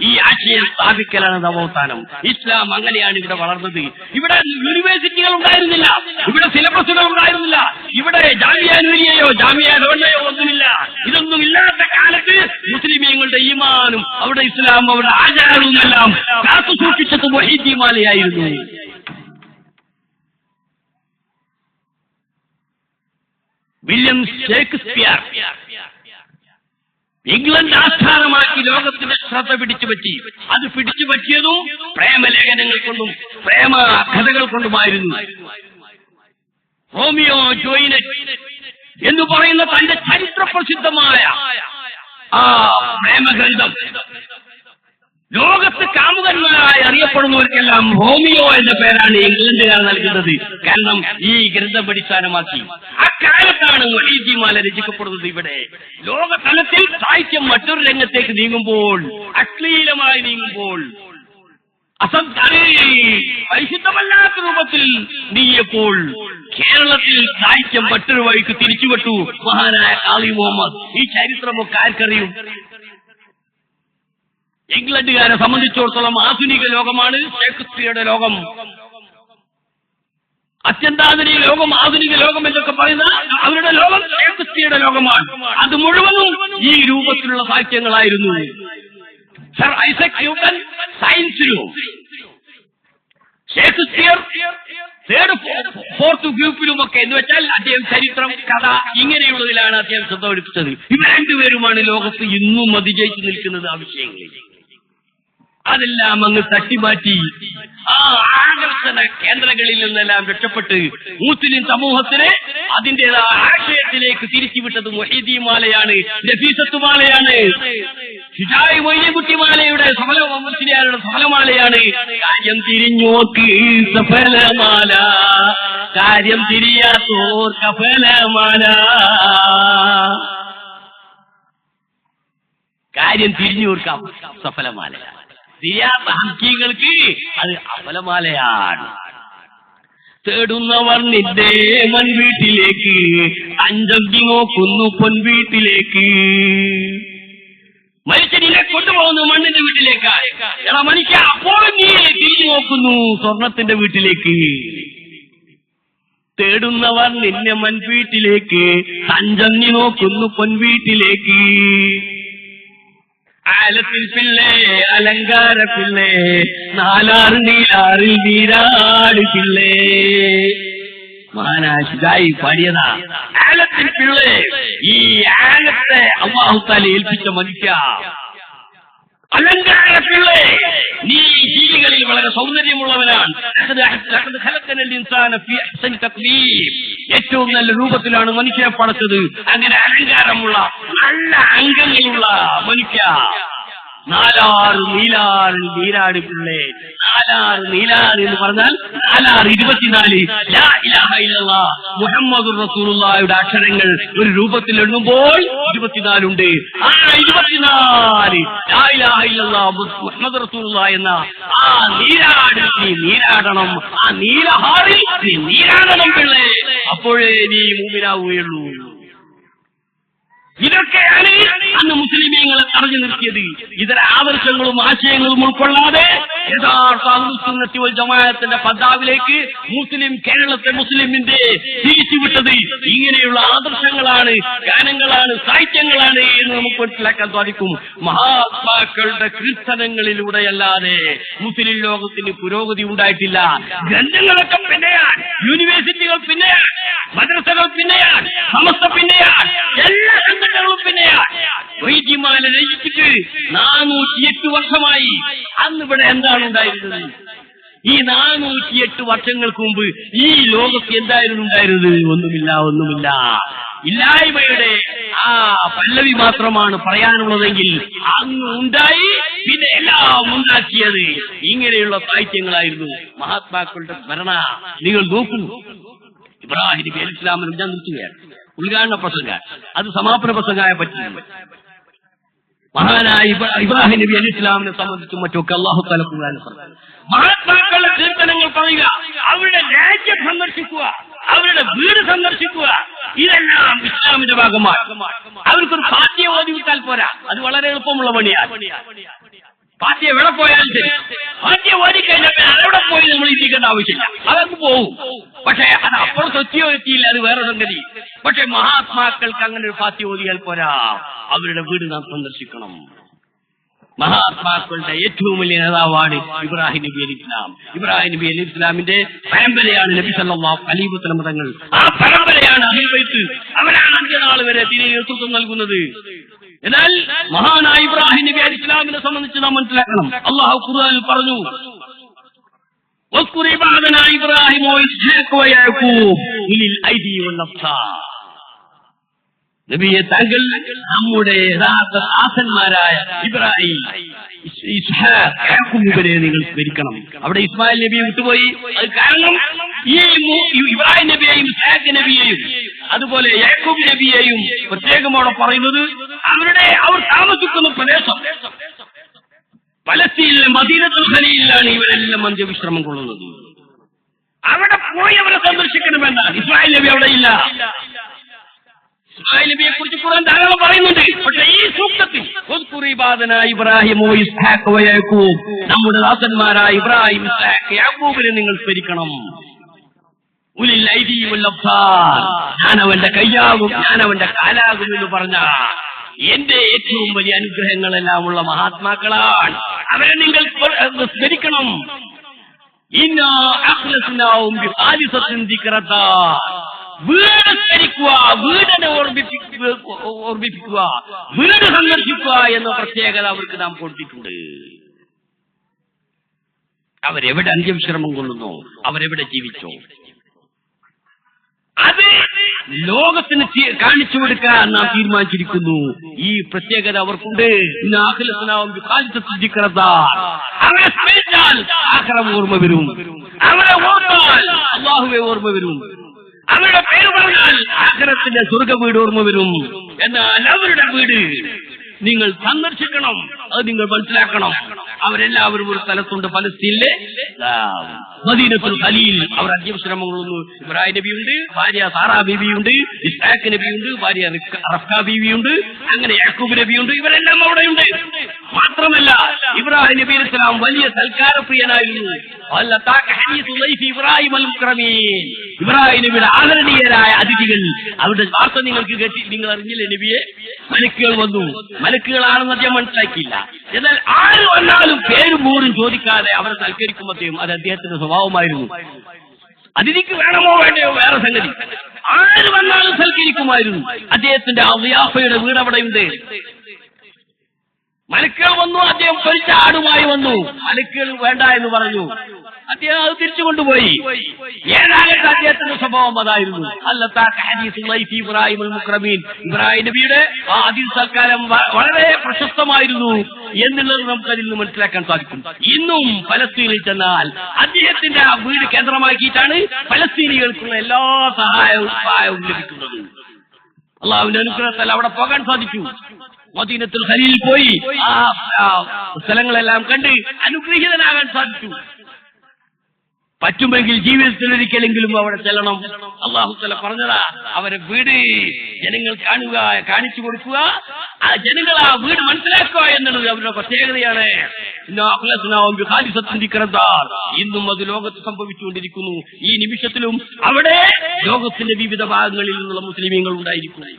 ഈ ആശയം സ്ഥാപിക്കലാണ് നവോത്ഥാനം. ഇസ്ലാം അങ്ങനെയാണ് ഇവിടെ വളർന്നത്. ഇവിടെ യൂണിവേഴ്സിറ്റികൾ ഉണ്ടായിരുന്നില്ല, ഇവിടെ സിലബസുകൾ ഉണ്ടായിരുന്നില്ല, ഇവിടെ ജാമിയ നൂരിയയോ ജാമിയ ലോണയോ ഒന്നുമില്ല. ഇതൊന്നും ഇല്ലാത്ത കാലത്ത് മുസ്ലിമീങ്ങളുടെ ഈമാനും അവരുടെ ഇസ്ലാം, അവരുടെ ആചാരവും എല്ലാം കാത്തു സൂക്ഷിച്ചത് മുഹീദ്ദീമാലയായിരുന്നു. വില്യം ഷേക്സ്പിയർ ഇംഗ്ലണ്ട് ആസ്ഥാനമാക്കി ലോകത്തിന്റെ ശ്രദ്ധ പിടിച്ചുപറ്റി. അത് പിടിച്ചുപറ്റിയതും പ്രേമലേഖനങ്ങൾ കൊണ്ടും പ്രേമ കഥകൾ കൊണ്ടുമായിരുന്നു. റോമിയോ ജോയിനറ്റ് എന്ന് പറയുന്ന തന്റെ ചരിത്ര പ്രസിദ്ധമായ ആ പ്രേമഗ്രന്ഥം ലോകത്ത് കാമുകന്മാരായി അറിയപ്പെടുന്നവർക്കെല്ലാം റോമിയോ എന്ന പേരാണ് ഇംഗ്ലണ്ടുകാർ നൽകുന്നത്. കാരണം ഈ ഗ്രന്ഥം അടിസ്ഥാനമാക്കി അക്കാലത്താണ് മുഹീദ്ദീമാല രചിക്കപ്പെടുന്നത്. ഇവിടെ ലോകതലത്തിൽ സാഹിത്യം മറ്റൊരു രംഗത്തേക്ക് നീങ്ങുമ്പോൾ, അശ്ലീലമായി നീങ്ങുമ്പോൾ, പരിശുദ്ധമല്ലാത്ത രൂപത്തിൽ നീങ്ങിയപ്പോൾ കേരളത്തിൽ സാഹിത്യം മറ്റൊരു വഴിക്ക് തിരിച്ചുവിട്ടു മഹാനായ ഖാദി മുഹമ്മദ്. ഈ ചരിത്രമൊക്കെ ആർക്കറിയും? ഇംഗ്ലണ്ടുകാരെ സംബന്ധിച്ചിടത്തോളം ആധുനിക ലോകമാണ് ഷേക്സ്പിയറുടെ ലോകം. അത്യന്താധുനിക ലോകം, ആധുനിക ലോകം എന്നൊക്കെ പറയുന്ന അവരുടെ ലോകം ഷേക്സ്പിയറുടെ ലോകമാണ്. അത് മുഴുവനും ഈ രൂപത്തിലുള്ള സാഹിത്യങ്ങളായിരുന്നു. സർ ഐസക് ന്യൂട്ടൻ സയൻസിലും, ഷേക്സ്പിയർ തേർഡ് ഫോർത്ത് ഗ്രൂപ്പിലുമൊക്കെ, എന്ന് വെച്ചാൽ അദ്ദേഹം ചരിത്രം, കഥ ഇങ്ങനെയുള്ളതിലാണ് അദ്ദേഹം ശ്രദ്ധ പഠിപ്പിച്ചത്. ഇവർ രണ്ടുപേരുമാണ് ലോകത്ത് ഇന്നും അതിജയിച്ചു നിൽക്കുന്നത്. ആ വിഷയങ്ങളിൽ അതെല്ലാം അങ്ങ് തട്ടിമാറ്റി ആ ആകർഷണ കേന്ദ്രങ്ങളിൽ നിന്നെല്ലാം രക്ഷപ്പെട്ട് മുസ്ലിം സമൂഹത്തിനെ അതിന്റേതായ ആശയത്തിലേക്ക് തിരിച്ചുവിട്ടത് മുഹീദ്ദീമാലയാണ്, നഫീസത്തുമാലയാണ്, ഹിജായി മൊയ്‌ലിക്കുട്ടിമാലയുടെ മുസ്ലിയാരുടെ സഫലമാലയാണ്. കാര്യം തിരിഞ്ഞോക്ക് സഫലമാല, കാര്യം തിരിയാത്തോർ കഫലമാല. കാര്യം തിരിഞ്ഞോർക്കാം സഫലമാല. തിരിയാത്ത ഹക്കീങ്ങൾക്ക് അത് അമലമാലയാണ്. തേടുന്നവർ നിന്റെ മൻ വീട്ടിലേക്ക്, അഞ്ചി നോക്കുന്നു പൊൻ വീട്ടിലേക്ക്. മനുഷ്യനെ കൊണ്ടുപോകുന്നു മണ്ണിന്റെ വീട്ടിലേക്ക്. എടാ മനുഷ്യ, അപ്പോൾ നീ തിരിഞ്ഞു നോക്കുന്നു സ്വർണത്തിന്റെ വീട്ടിലേക്ക്. തേടുന്നവർ നിന്നെ മൻ വീട്ടിലേക്ക്, അഞ്ചി നോക്കുന്നു പൊൻ വീട്ടിലേക്ക്. ആലത്തിൽ പിള്ളേ അലങ്കാര പിള്ളേ, നാലാറ് നീലാറിൽ നീരാട് പിള്ളേ. മഹാനാശിതായി പാടിയതാ ആലത്തിൽ പിള്ളേ. ഈ ആലത്തെ അല്ലാഹു തആല ഏൽപ്പിച്ച മനുഷ്യ, അലങ്കാര പിള്ളേ, നീ ജീവികളിൽ വളരെ സൗന്ദര്യമുള്ളവനാണ്. ഏറ്റവും നല്ല രൂപത്തിലാണ് മനുഷ്യനെ പടച്ചത്. അങ്ങനെ അലങ്കാരമുള്ള നല്ല അംഗങ്ങളുള്ള മനുഷ്യ. നാലാറ് നീലാറ് നീരാട് പിള്ളേ. നാലാറ് നീലാറ് എന്ന് പറഞ്ഞാൽ 424 ലാ ഇലാഹ ഇല്ലല്ലാഹ് മുഹമ്മദുർ റസൂലുള്ളാഹിയുടെ അക്ഷരങ്ങൾ ഒരു രൂപത്തിൽ എണ്ണുമ്പോൾ 24 ഉണ്ട്. ആ 24 ലാ ഇലാഹ ഇല്ലല്ലാഹ് മുഹമ്മദുർ റസൂലുള്ളാഹി എന്ന ആ നീരാട് നീ നീരാടണം. ആ നീലഹാറിൽ നീ നീരാടണം പിള്ളേ. അപ്പോഴേ നീ മുഅ്മിനാവുകയുള്ളൂ. ഇതൊക്കെയാണ് അന്ന് മുസ്ലിമീങ്ങളെ തടഞ്ഞു നിർത്തിയത്. ഇതര ആദർശങ്ങളും ആശയങ്ങളും ഉൾക്കൊള്ളാതെ യഥാർത്ഥ അഹ്ലുസുന്നത്തി വൽ ജമാഅത്തിന്റെ പദാവിലേക്ക് കേരളത്തെ മുസ്ലിമിന്റെ തിരിച്ചുവിട്ടത് ഇങ്ങനെയുള്ള ആദർശങ്ങളാണ്, ഗാനങ്ങളാണ്, സാഹിത്യങ്ങളാണ് എന്ന് നമുക്ക് മനസ്സിലാക്കാൻ സാധിക്കും. മഹാത്മാക്കളുടെ കീർത്തനങ്ങളിലൂടെയല്ലാതെ മുസ്ലിം ലോകത്തിന് പുരോഗതി ഉണ്ടായിട്ടില്ല. ഗ്രന്ഥങ്ങളൊക്കെ പിന്നെയാണ്, യൂണിവേഴ്സിറ്റികൾ പിന്നെയാണ്, മദ്രസകൾ പിന്നെയാണ്, സമസ്ത പിന്നെയാണ്, എല്ലാ സംഘടനകളും പിന്നെയാണ്. വൈദ്യമാല രചിച്ചിട്ട് 408 വർഷമായി. അന്നിവിടെ എന്താണ് ഉണ്ടായിരുന്നത്? ഈ 408 വർഷങ്ങൾക്ക് മുമ്പ് ഈ ലോകത്ത് എന്തായിരുന്നു ഉണ്ടായിരുന്നത്? ഒന്നുമില്ല. ഇല്ലായ്മയുടെ ആ പല്ലവി മാത്രമാണ് പറയാനുള്ളതെങ്കിൽ അന്ന് ഉണ്ടായി, പിന്നെ എല്ലാം ഉണ്ടാക്കിയത് ഇങ്ങനെയുള്ള സാഹിത്യങ്ങളായിരുന്നു. മഹാത്മാക്കളുടെ സ്മരണ നിങ്ങൾ നോക്കൂ. ഇബ്രാഹിം നബി അലൈഹി ഇസ്ലാമിന് ഞാൻ നിർത്തുകയാണ്. ഉദ്ഘാടന പ്രസംഗ, അത് സമാപന പ്രസംഗമായ പറ്റില്ല. മഹാനായ ഇബ്രാഹിം നബി അലൈഹി ഇസ്ലാമിനെ സംബന്ധിച്ചും മറ്റൊക്കെ അല്ലാഹു തആല ഖുർആനിൽ പറഞ്ഞു. മഹാത്മാക്കളുടെ കീർത്തനങ്ങൾ പറയുക, അവരുടെ രാജ്യം സന്ദർശിക്കുക, അവരുടെ വീട് സന്ദർശിക്കുക, ഇതെല്ലാം ഇസ്ലാമിന്റെ ഭാഗമാണ്. അവർക്കൊരു ഫാത്തിഹ ഓതി വിട്ടാൽ പോരാ, അത് വളരെ എളുപ്പമുള്ള പണിയാണ്. ഫാത്തിഹ എവിടെ പോയാലും ശരി, ഫാത്തിഹ ഓതിക്കഴിഞ്ഞാൽ അതെവിടെ പോയി നമ്മൾ ഇരിക്കേണ്ട ആവശ്യമില്ല, അതങ്ങ് പോവും. പക്ഷെ അത് അപ്പുറത്ത് എത്തിയോ എത്തിയില്ല, അത് വേറെ സംഗതി. പക്ഷെ മഹാത്മാക്കൾക്ക് അങ്ങനെ ഒരു ഫാത്തിഹ ഓതിയാൽ പോരാ, അവരുടെ വീട് നാം സന്ദർശിക്കണം. മഹാത്മാക്കളുടെ ഏറ്റവും വലിയ നേതാവാണ് ഇബ്രാഹിം നബി അലൈഹി ഇസ്ലാം. ഇബ്രാഹിം നബി അലൈഹി ഇസ്ലാമിന്റെ പരമ്പരയാണ് നബി സല്ലല്ലാഹു അലൈഹി വസല്ലം തങ്ങൾ. ആ പരമ്പരയാണ് അഹ്ലുൽ ബൈത്ത്. അവരാണ് അന്ത്യനാൾ വരെ ദീനിന് നേതൃത്വം നൽകുന്നത്. എന്നാൽ മഹാനായ ഇബ്രാഹിം നബി അലൈഹി ഇസ്ലാമിനെ സംബന്ധിച്ച് നാം മനസ്സിലാക്കണം. അല്ലാഹു ഖുർആനിൽ പറഞ്ഞു, വസ്കുർ ഇബാദനാ ഇബ്രാഹിം വഇസ്ഹാഖ വയഅഖൂബ് ഉലിൽ ഐദി വൽ അബ്സാർ. നബിയെ, താങ്കൾ നമ്മുടെ യഥാർത്ഥ ദാസന്മാരായ ഇബ്രാഹിം, ഇസ്ഹാഖ്, യാക്കൂബിനെ നിങ്ങൾ സ്മരിക്കണം. അവിടെ ഇസ്മായിൽ നബിയെ വിട്ടുപോയി. അത് കാരണം ഈ ഇബ്രാഹിം നബിയെയും ഇസ്ഹാഖ് നബിയെയും അതുപോലെ യാക്കൂബ് നബിയെയും പ്രത്യേകമാണ് പറയുന്നത്. അവർ താമസിക്കുന്ന പ്രദേശം പലസ്തീനിലെ മദീനത്തുൽ ഖലീലിലാണ് ഇവരെല്ലാം അന്ത്യവിശ്രമം കൊള്ളുന്നത്. അവിടെ പോയി അവരെ സന്ദർശിക്കണമെന്നാണ്. ഇസ്മായിൽ നബി അവിടെ ഇല്ല. ഇസ്മായിൽ നബിയെ കുറിച്ച് ഖുർആൻ ധാരാളം പറയുന്നുണ്ട്. പക്ഷേ ഈ സൂക്തത്തിൽ ഇബ്രാഹിം ഇസ്ഹാഖ് വയഅഖൂബ്, നമ്മുടെ ദാസന്മാരായ ഇബ്രാഹിം, ഇസ്ഹാഖ്, യാക്കൂബിനെ നിങ്ങൾ സ്മരിക്കണം. ഉലിൽ ഐദി വൽ അബ്സാർ, ഞാൻ അവന്റെ കയ്യാകും, ഞാൻ അവന്റെ കാലാകും എന്ന് പറഞ്ഞ എന്റെ ഏറ്റവും വലിയ അനുഗ്രഹങ്ങളെല്ലാം ഉള്ള മഹാത്മാക്കളാണ്. അവരെ നിങ്ങൾ സ്മരിക്കണം. ഇന്നാ അഖ്ലസ്നാഹും ബിഖാലിസത്തിൻ ദിക്റതാ, വീട് സ്മരിക്കുക, വീടിനെ ഓർമ്മിപ്പിക്കുക, വീട് സന്ദർശിക്കുക എന്ന പ്രത്യേകത അവർക്ക് നാം കൊടുത്തിട്ടുണ്ട്. അവരെവിടെ അന്ത്യവിശ്രമം കൊള്ളുന്നു, അവരെവിടെ ജീവിച്ചോ, അത് ലോകത്തിന് കാണിച്ചു കൊടുക്കാൻ നാം തീരുമാനിച്ചിരിക്കുന്നു. ഈ പ്രത്യേകത അവർക്കുണ്ട്. അവരെ സ്മരിച്ചാൽ ആഖിറം ഓർമ്മ വരും, അവരെ ഓർത്താൽ അല്ലാഹുവെ ഓർമ്മ വരും, അവരുടെ പേര് പറഞ്ഞാൽ ആഖിറത്തിന്റെ സ്വർഗ വീട് ഓർമ്മ വരും. എന്നാൽ അവരുടെ വീട് നിങ്ങൾ സന്ദർശിക്കണം, അത് നിങ്ങൾ മനസ്സിലാക്കണം. അവരെല്ലാവരും ഒരു സ്ഥലത്തുണ്ട് പലസ്തീനിലെ മദീനത്തുൽ ഖലീൽ. അവർ അന്ത്യവിശ്രമങ്ങളൊന്നും ഇബ്രാഹിം നബിയുണ്ട്, ഭാര്യ സാറാ ബീവിയുണ്ട്, ഇസ്ഹാഖ് നബിയുണ്ട്, ഭാര്യ റഫ്ക ബീവിയുണ്ട്, അങ്ങനെ യാക്കൂബ് നബിയുണ്ട്. ഇവരെല്ലാം അവിടെയുണ്ട്. മാത്രമല്ല ഇബ്രാഹിം നബി അലൈഹി സ്വലാം വലിയ സൽക്കാരപ്രിയനായിരുന്നു. ഇബ്രാഹിം നബിയുടെ ആദരണീയരായ അതിഥികൾ, അവരുടെ വാർത്ത നിങ്ങൾക്ക് കേട്ടി നിങ്ങൾ അറിഞ്ഞില്ലേ നബിയെ? മലക്കുകൾ വന്നു. മലക്കുകളാണെന്ന് അദ്ദേഹം മനസ്സിലാക്കിയില്ല. എന്നാൽ ആര് വന്നാലും പേരും ഊരും ചോദിക്കാതെ അവരെ സൽക്കരിക്കുമ്പോഴത്തേക്കും അത് അദ്ദേഹത്തിന്റെ സ്വഭാവമായിരുന്നു. അതിഥിക്ക് വേണമോ വേണ്ടയോ വേറെ സംഗതി, ആര് വന്നാലും സൽക്കരിക്കുമായിരുന്നു. അദ്ദേഹത്തിന്റെ ആ വിയാഫയുടെ വീട് അവിടെയുണ്ട്. മലക്കുകൾ വന്നു, അദ്ദേഹം പൊരിച്ച ആടുമായി വന്നു. മലക്കുകൾ വേണ്ട എന്ന് പറഞ്ഞു. അദ്ദേഹം അത് തിരിച്ചു കൊണ്ടുപോയി. ഏതാകട്ടെ അദ്ദേഹത്തിന്റെ സ്വഭാവം അതായിരുന്നു. ഇബ്രാഹിം നബിയുടെ ആ അതിഥി സൽക്കാരം വളരെ പ്രശസ്തമായിരുന്നു എന്നുള്ളത് നമുക്ക് അതിൽ നിന്ന് മനസ്സിലാക്കാൻ സാധിക്കും. ഇന്നും ഫലസ്തീനിൽ ചെന്നാൽ അദ്ദേഹത്തിന്റെ ആ വീട് കേന്ദ്രമാക്കിയിട്ടാണ് ഫലസ്തീനികൾക്കുള്ള എല്ലാ സഹായവും ലഭിക്കുന്നത്. അള്ളാഹുവിന്റെ അനുഗ്രഹത്താൽ അവിടെ പോകാൻ സാധിച്ചു. മദീനത്തുൽ ഖലീൽ പോയി ആ സ്ഥലങ്ങളെല്ലാം കണ്ട് അനുഗ്രഹീതനാകാൻ സാധിച്ചു. പറ്റുമെങ്കിൽ ജീവിതത്തിൽ ഒരിക്കലെങ്കിലും അവിടെ ചെല്ലണം. അള്ളാഹു തആല പറഞ്ഞതാ, അവരെ വീട് ജനങ്ങൾ കാണുക, കാണിച്ചു കൊടുക്കുക, ആ ജനങ്ങൾ ആ വീട് മനസ്സിലാക്കുക എന്നുള്ളത് അവരുടെ പ്രത്യേകതയാണ്. ഇന്നും അത് ലോകത്ത് സംഭവിച്ചുകൊണ്ടിരിക്കുന്നു. ഈ നിമിഷത്തിലും അവിടെ ലോകത്തിന്റെ വിവിധ ഭാഗങ്ങളിൽ നിന്നുള്ള മുസ്ലിമീങ്ങൾ ഉണ്ടായിരിക്കുന്നു.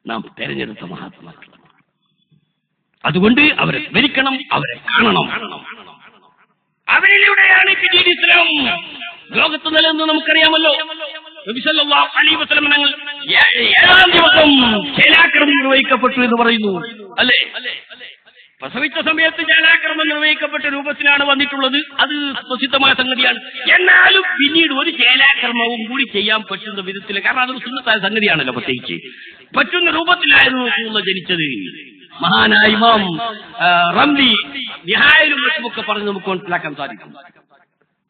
നാം തെരഞ്ഞെടുത്ത മഹാത്മാക്കൾ. അതുകൊണ്ട് അവരെ സ്മരിക്കണം, അവരെ കാണണം. അവരിലൂടെയാണ് പിന്നീട് ഇസ്ലാം ലോകത്ത് നിലനിന്ന് നമുക്കറിയാമല്ലോ. നബി സല്ലല്ലാഹു അലൈഹി വസല്ലം തങ്ങൾ 7-ാം ദിവസം ശേലാക്രമം നിർവഹിക്കപ്പെട്ടു എന്ന് പറയുന്നു, അല്ലേ? പ്രസവിച്ച സമയത്ത് ശേലാക്രമം നിർവഹിക്കപ്പെട്ട രൂപത്തിലാണ് വന്നിട്ടുള്ളത്. അത് പ്രസിദ്ധമായ സംഗതിയാണ്. എന്നാലും പിന്നീട് ഒരു ശേലാക്രമവും കൂടി ചെയ്യാൻ പറ്റുന്ന വിധത്തിൽ, കാരണം അതൊരു സുന്നത്തായ സംഗതിയാണല്ലോ, പ്രത്യേകിച്ച് പറ്റുന്ന രൂപത്തിലായിരുന്നു റസൂലുള്ളാഹി ജനിച്ചത്. മഹാനായ ഇമാം റംലി നിഹായയിലും മറ്റുമൊക്കെ പറഞ്ഞ് നമുക്ക് മനസ്സിലാക്കാൻ സാധിക്കും.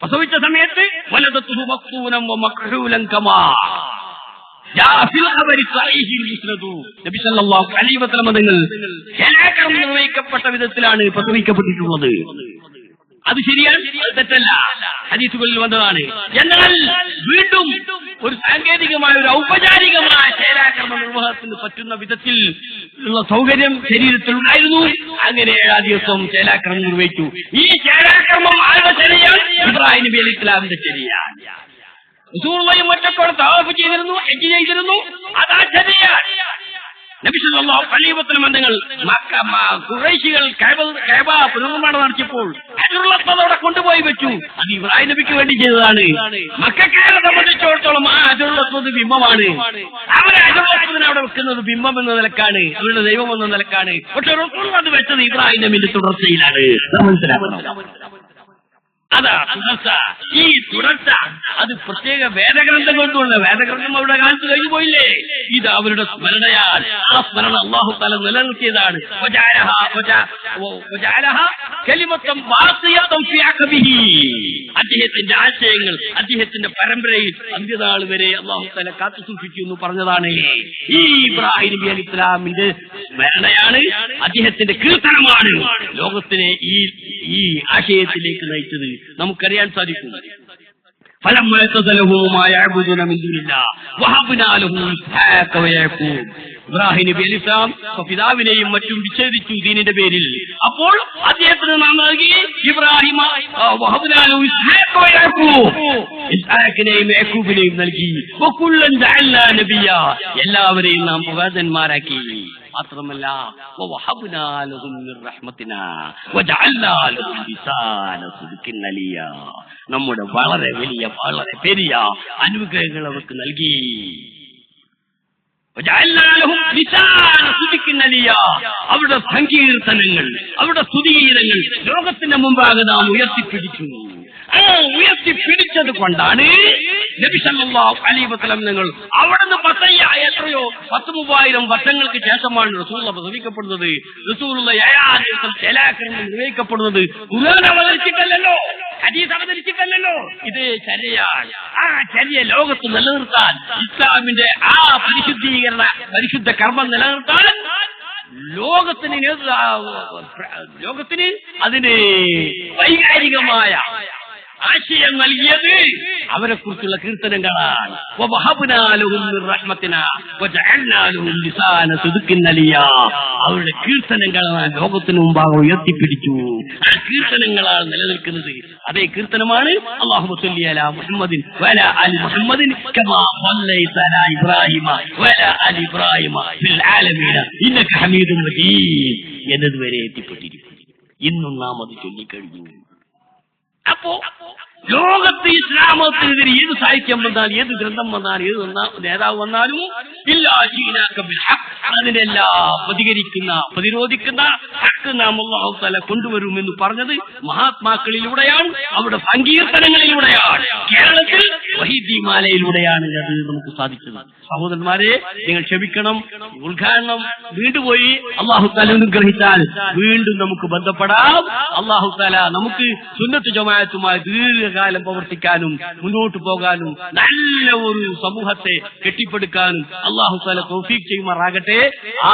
പ്രസവിച്ച സമയത്ത് വലദത്തുഹു മഖ്തൂനം വമഖ്ഹൂലൻ കമാ നബി സല്ലല്ലാഹു അലൈഹി വസല്ലം തങ്ങൾ ശേലാക്രമം നിർവഹിക്കപ്പെട്ട വിധത്തിലാണ് പ്രസവിക്കപ്പെട്ടിട്ടുള്ളത്. അത് ശരിയാണ്, തെറ്റല്ല, ഹദീസുകളിൽ വന്നതാണ്. എന്നാൽ വീണ്ടും ഒരു സാങ്കേതികമായ, ഒരു ഔപചാരികമായ ശേലാക്രമ നിർവഹണത്തിന് പറ്റുന്ന വിധത്തിൽ ഉള്ള സൗകര്യം ശരീരത്തിൽ ഉണ്ടായിരുന്നു. അങ്ങനെ 7-ാം ദിവസം ശേലാക്രമം നിർവഹിച്ചു. ഈ ശേലാക്രമം ആരുടെ ശരിയാണ്? ഇബ്രാഹിം നബി അലൈഹി സ്വലാമിന്റെ ശരിയാണ്. റസൂലുള്ളാഹി മറ്റൊക്കെ തവാഫ് ചെയ്തിരുന്നു, ഹജ്ജ് ചെയ്തിരുന്നു. അതാ ശരിയാണ്. നബി സല്ലല്ലാഹു അലൈഹി വസല്ലം തങ്ങൾ ഖുറൈശികൾ കഅബ പുനർനിർമ്മാണം നടത്തിയപ്പോൾ ഹജറുൽ അസ്വദ് അവിടെ കൊണ്ടുപോയി വെച്ചു. അത് ഇബ്രാഹിം നബിക്ക് വേണ്ടി ചെയ്തതാണ്. മക്കക്കാരെ സംബന്ധിച്ചിടത്തോളം ആ ഹജറുൽ അസ്വദ് ബിംബമാണ്. അവരെ ഹജറുൽ അസ്വദിനെ അവിടെ വെക്കുന്നത് ബിംബം എന്ന നിലക്കാണ്, അവരുടെ ദൈവം എന്ന നിലക്കാണ്. പക്ഷെ റസൂൽ അത് വെച്ചത് ഇബ്രാഹിം നബിന്റെ തുടർച്ചയിലാണ്. മനസ്സിലാക്കണം. അതാ തുടർച്ച. ഈ തുടർച്ച അത് പ്രത്യേക വേദഗ്രന്ഥം കൊണ്ടുള്ള, വേദഗ്രന്ഥം അവരുടെ കാലത്ത് കഴിഞ്ഞു പോയില്ലേ? ഇത് അവരുടെ സ്മരണയാൽ, ആ സ്മരണ അല്ലാഹു തആല നിലനിർത്തിയതാണ്. അദ്ദേഹത്തിന്റെ ആശയങ്ങൾ, അദ്ദേഹത്തിന്റെ പരമ്പരയിൽ അന്ത്യനാൾ വരെ അല്ലാഹു തആല കാത്തു സൂക്ഷിച്ചു എന്ന് പറഞ്ഞതാണ്. ഈ ഇബ്രാഹിം നബി അലൈഹി ഇസ്ലാമിന്റെ സ്മരണയാണ്, അദ്ദേഹത്തിന്റെ കീർത്തനമാണ് ലോകത്തിനെ ഈ ആശയത്തിലേക്ക് നയിച്ചത്. നമുക്കറിയാൻ സാധിക്കും. ഇബ്രാഹിം നബി അലൈഹി സ്വലാം പിതാവിനെയും മറ്റും വിച്ഛേദിച്ചു ദീനിന്റെ പേരിൽ. അപ്പോൾ അദ്ദേഹത്തിന് നാം നൽകി ഇബ്രാഹിം, ഇസ്ഹാഖിനെയും യാക്കൂബിനെയും നൽകി. എല്ലാവരെയും നാം പ്രവാചകന്മാരാക്കി. മാത്രമല്ല നമ്മുടെ വളരെ വലിയ, വളരെ പെരിയ അനുഗ്രഹങ്ങൾ അവർക്ക് നൽകി. അവരുടെ സങ്കീർത്തനങ്ങൾ, അവരുടെ സ്തുതിഗീതങ്ങൾ ലോകത്തിന്റെ മുമ്പാകെ നാം ഉയർത്തിപ്പിടിച്ചു. ആ ഉയർത്തിപ്പിടിച്ചത് കൊണ്ടാണ് നബി സല്ലല്ലാഹു അലൈഹി വസല്ലം തങ്ങൾ അവിടുന്ന് എത്രയോ 10,000 വർഷങ്ങൾക്ക് ശേഷമാണ് റസൂലുള്ളാഹി പ്രസവിക്കപ്പെടുന്നത്. റസൂലുള്ളാഹി 7-ാം ദിവസം ശേലാക്രമം നിർവഹിക്കപ്പെടുന്നത് ഖുർആൻ അവതരിച്ചിട്ടല്ലോ. ഹദീസ് അവതരിച്ചിട്ടല്ലോ, ഇത് ചര്യയാണ്. ആ ചര്യ ലോകത്ത് നിലനിർത്താൻ, ഇസ്ലാമിന്റെ ആ പരിശുദ്ധ കർമ്മം നിലനിർത്താൻ ലോകത്തിന് അതിന് വൈകാരികമായ ആശയം നൽകിയത് അവരെ കുറിച്ചുള്ള കീർത്തനങ്ങളാണ്. അവരുടെ കീർത്തനങ്ങളാണ് ലോകത്തിന് മുമ്പാകെ ഉയർത്തിപ്പിടിച്ചു. ആ കീർത്തനങ്ങളാണ് നിലനിൽക്കുന്നത്. അതേ കീർത്തനമാണ് അല്ലാഹുമ്മ സ്വല്ലി അലാ മുഹമ്മദിൻ വഅലാ ആലി മുഹമ്മദിൻ കമാ സ്വല്ലൈത അലാ ഇബ്രാഹിമ വഅലാ ആലി ഇബ്രാഹിമ ഫിൽ ആലമീന ഇന്നക ഹമീദുൻ മജീദ് എന്നതുവരെ എത്തിപ്പെട്ടിരിക്കുന്നു. ഇന്നും നാം അത് ചൊല്ലിക്കഴിഞ്ഞു. അപ്പോ ലോകത്ത് ഇസ്ലാമത്തിനെതിരെ ഏത് സാഹിത്യം വന്നാലും, ഏത് ഗ്രന്ഥം വന്നാലും, ഏത് നേതാവ് വന്നാലും അതിനെല്ലാം പ്രതിരോധിക്കുന്ന ഹക്ക് നാം അല്ലാഹു തആല കൊണ്ടുവരുമെന്ന് പറഞ്ഞത് മഹാത്മാക്കളിലൂടെയാണ്, അവരുടെ സങ്കീർത്തനങ്ങളിലൂടെയാണ്, കേരളത്തിൽ വഹീദ്യമാലയിലൂടെയാണ് അത് നമുക്ക് സാധിച്ചത്. സഹോദരന്മാരെ, നിങ്ങൾ ക്ഷമിക്കണം, ഉദ്ഘാടനം വീണ്ടുപോയി. അല്ലാഹു തആല അനുഗ്രഹിച്ചാൽ വീണ്ടും നമുക്ക് ബന്ധപ്പെടാം. അല്ലാഹു തആല നമുക്ക് സുന്നത്ത് ജമാഅത്തുമായി ദീർഘകാലം പ്രവർത്തിക്കാനും മുന്നോട്ട് പോകാനും നല്ല ഒരു സമൂഹത്തെ കെട്ടിപ്പടുക്കാനും അല്ലാഹു തആല തൗഫീഖ് ചെയ്യുമാറാകട്ടെ.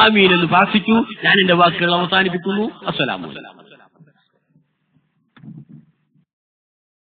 ആമീൻ എന്ന് പ്രാർത്ഥിച്ചു. ഞാൻ എന്റെ വാക്കുകൾ അവസാനിപ്പിക്കുന്നു. അസ്സലാമു അലൈക്കും.